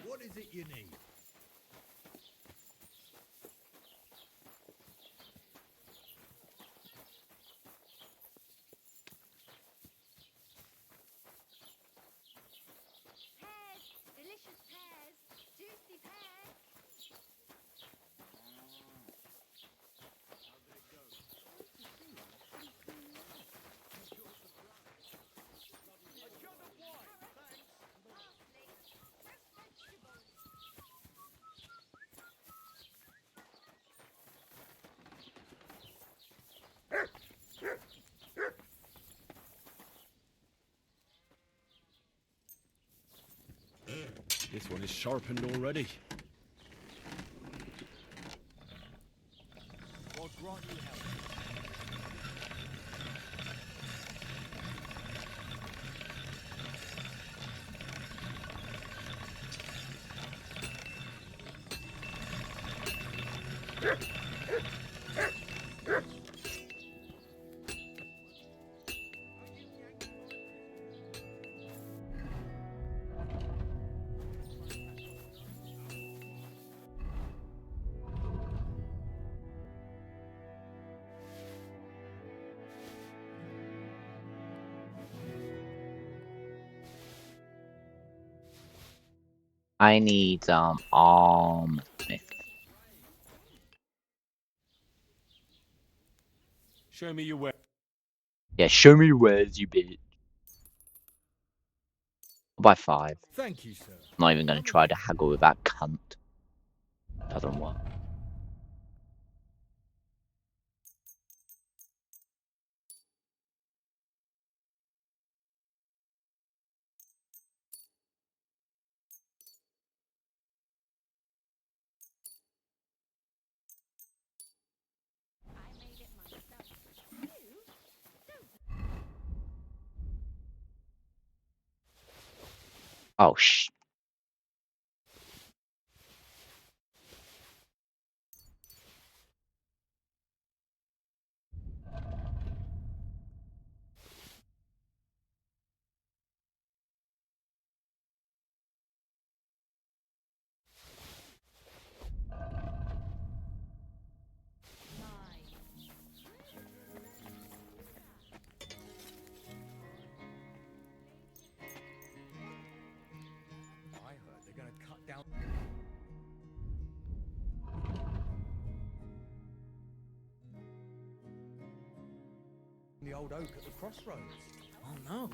What is it you need? Pears! Delicious pears! Juicy pears! This one is sharpened already. God grant you health. I need armsmith. Show me your way. Yeah, show me where's you bitch. I'll buy 5. Thank you, sir. Not even gonna try to haggle with that cunt. Doesn't work. Oh sh. I heard they're gonna cut down the old oak at the crossroads. Oh no.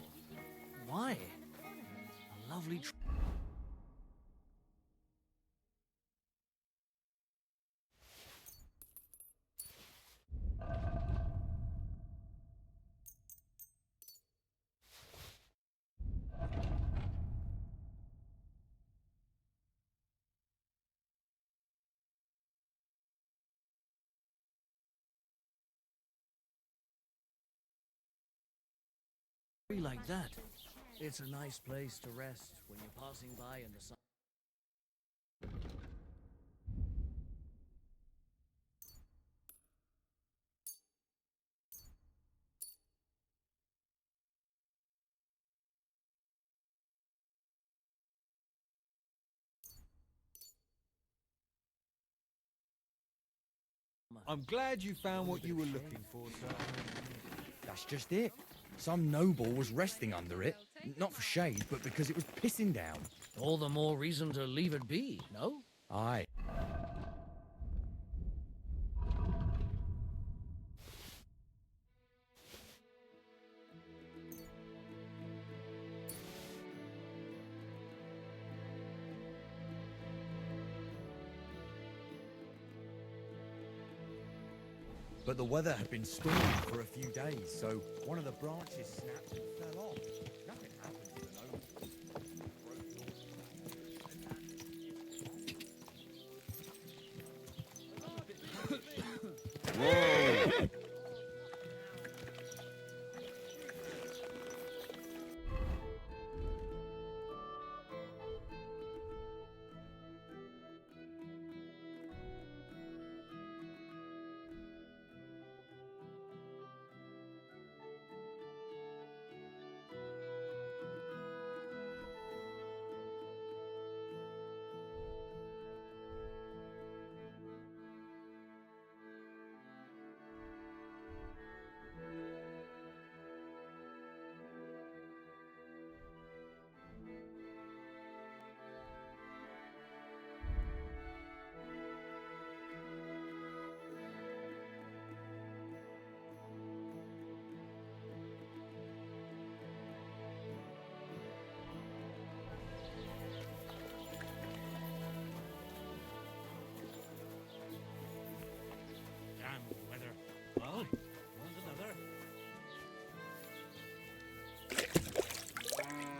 Why? A lovely like that. It's a nice place to rest when you're passing by in the sun. I'm glad you found what you were looking for, sir. That's just it. Some noble was resting under it. Not for shade, but because it was pissing down. All the more reason to leave it be, no? Aye. But the weather had been stormy for a few days, so one of the branches snapped and fell off. Nothing happened to the noble. Whoa!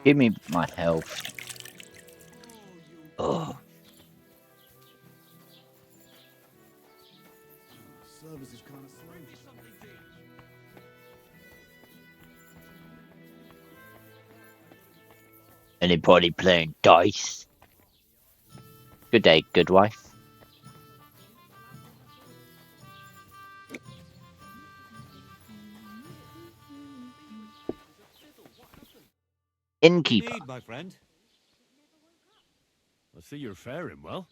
Give me my health. Oh. Service is kind of slow. Anybody playing dice? Good day, good wife. Innkeeper. Need, my friend. I see you're faring well.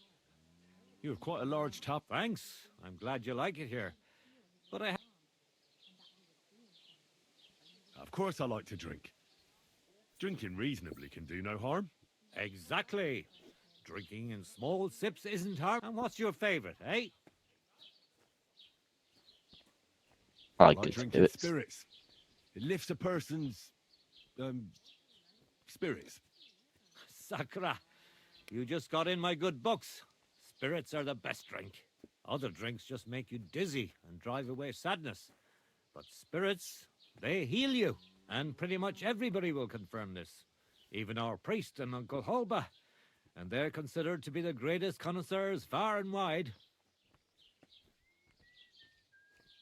You're quite a large top. Thanks. I'm glad you like it here. But Of course I like to drink. Drinking reasonably can do no harm. Exactly. Drinking in small sips isn't harm. And what's your favorite, eh? I like like drinking spirits. spirits. It lifts a person's spirits. Sakra. You just got in my good books. Spirits are the best drink. Other drinks just make you dizzy and drive away sadness. But spirits, they heal you. And pretty much everybody will confirm this. Even our priest and Uncle Holba. And they're considered to be the greatest connoisseurs far and wide.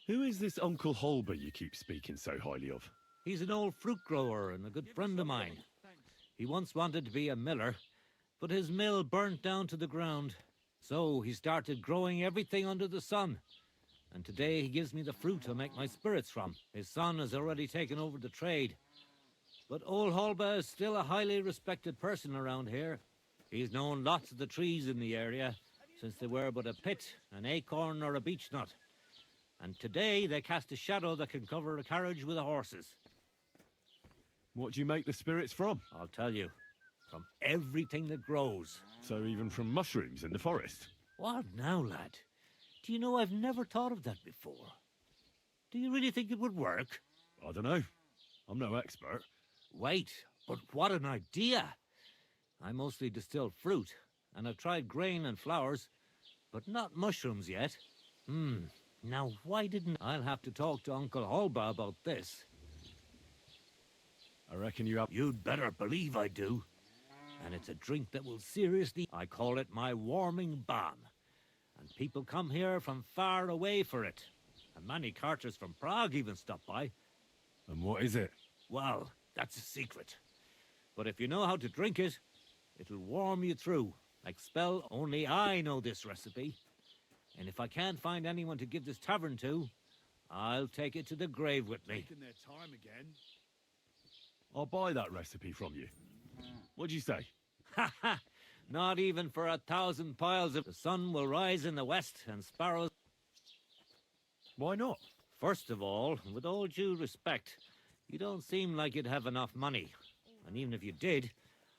Who is this Uncle Holber you keep speaking so highly of? He's an old fruit grower and a good friend of mine. He once wanted to be a miller, but his mill burnt down to the ground. So he started growing everything under the sun. And today he gives me the fruit to make my spirits from. His son has already taken over the trade. But old Holba is still a highly respected person around here. He's known lots of the trees in the area, since they were but a pit, an acorn or a beech nut. And today they cast a shadow that can cover a carriage with the horses. What do you make the spirits from? I'll tell you. From everything that grows. So even from mushrooms in the forest? What now, lad? Do you know I've never thought of that before? Do you really think it would work? I don't know. I'm no expert. Wait, but what an idea! I mostly distill fruit, and I've tried grain and flowers, but not mushrooms yet. Now why didn't... I'll have to talk to Uncle Holba about this. I reckon you have... You'd better believe I do. And it's a drink that will seriously... I call it my warming balm. And people come here from far away for it. And many carters from Prague even stop by. And what is it? Well, that's a secret. But if you know how to drink it, it'll warm you through. Like spell, only I know this recipe. And if I can't find anyone to give this tavern to, I'll take it to the grave with me. Taking their time again. I'll buy that recipe from you. What'd you say? Ha ha! Not even for 1,000 piles of... The sun will rise in the west and sparrows... Why not? First of all, with all due respect, you don't seem like you'd have enough money. And even if you did,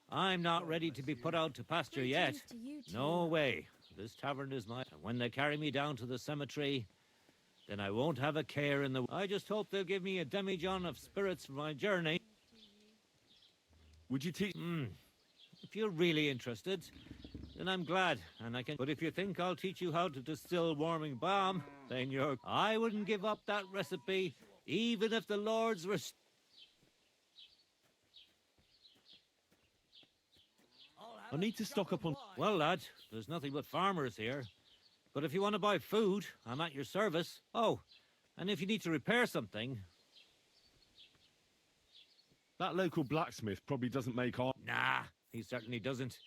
I'm not ready to be put out to pasture yet. No way. This tavern is mine. And when they carry me down to the cemetery, then I won't have a care in the... I just hope they'll give me a demijohn of spirits for my journey. Would you teach... If you're really interested, then I'm glad, and I can... But if you think I'll teach you how to distill warming balm, then you're... I wouldn't give up that recipe, even if the lords were... I need to stock up on... Well, lad, there's nothing but farmers here. But if you want to buy food, I'm at your service. Oh, and if you need to repair something... That local blacksmith probably doesn't make art. Nah, he certainly doesn't.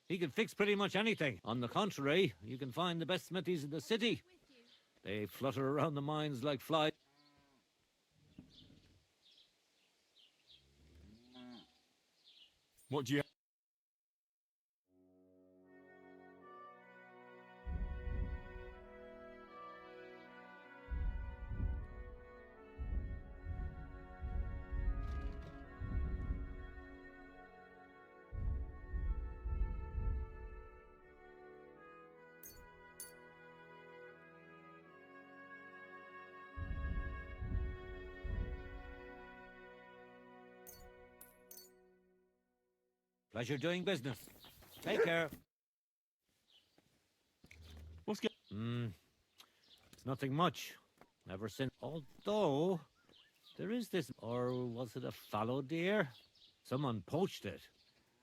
He can fix pretty much anything. On the contrary, you can find the best smithies in the city. They flutter around the mines like flies. What do you... Pleasure doing business. Take care. What's going... It's nothing much. Ever since... Although, there is this... Or was it a fallow deer? Someone poached it,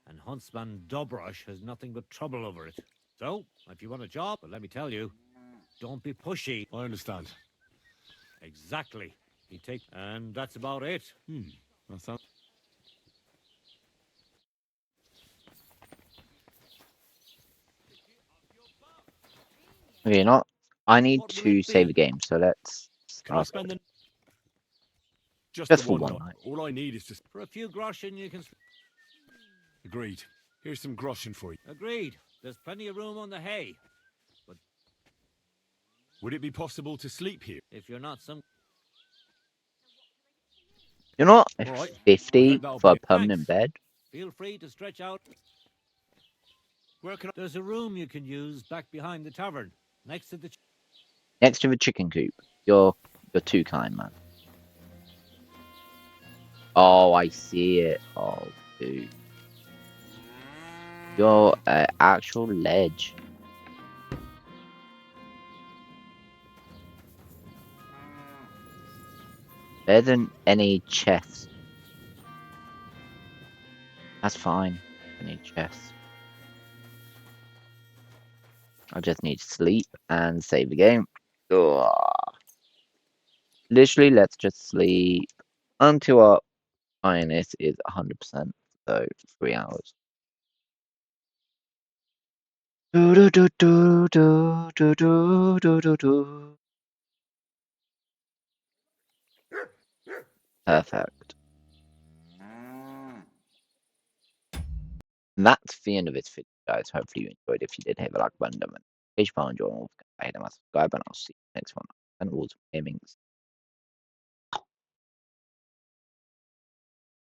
and Huntsman Dobrush has nothing but trouble over it. So, if you want a job, let me tell you, don't be pushy. I understand. Exactly. And that's about it. That sounds... Okay, not. I need What will to it save be? a game, so let's Can I start spend the... Just just the for one one night. night. All I need is just... For a few groschen, you can... Agreed. Here's some groschen for you. Agreed. There's plenty of room on the hay. But Would it be possible to sleep here? if you're not some... You're not All right. I 50 hope that'll for a be... permanent bed. Feel free to stretch out. Where can I... There's a room you can use back behind the tavern, next to the... Next to the chicken coop. You're too kind, man. Oh, I see it. Oh, dude. You're an actual ledge. Better than any chest. That's fine. Any chest. I just need sleep and save the game. Ugh. Literally, let's just sleep until our INS is 100%. So 3 hours. Do do do do do do do do do do. Perfect. And that's the end of this video, guys. Hopefully you enjoyed. If you did, hit the like button. Please follow and join all. I hit a massive subscribe, and I'll see you next one. And WolfsbaneGaming.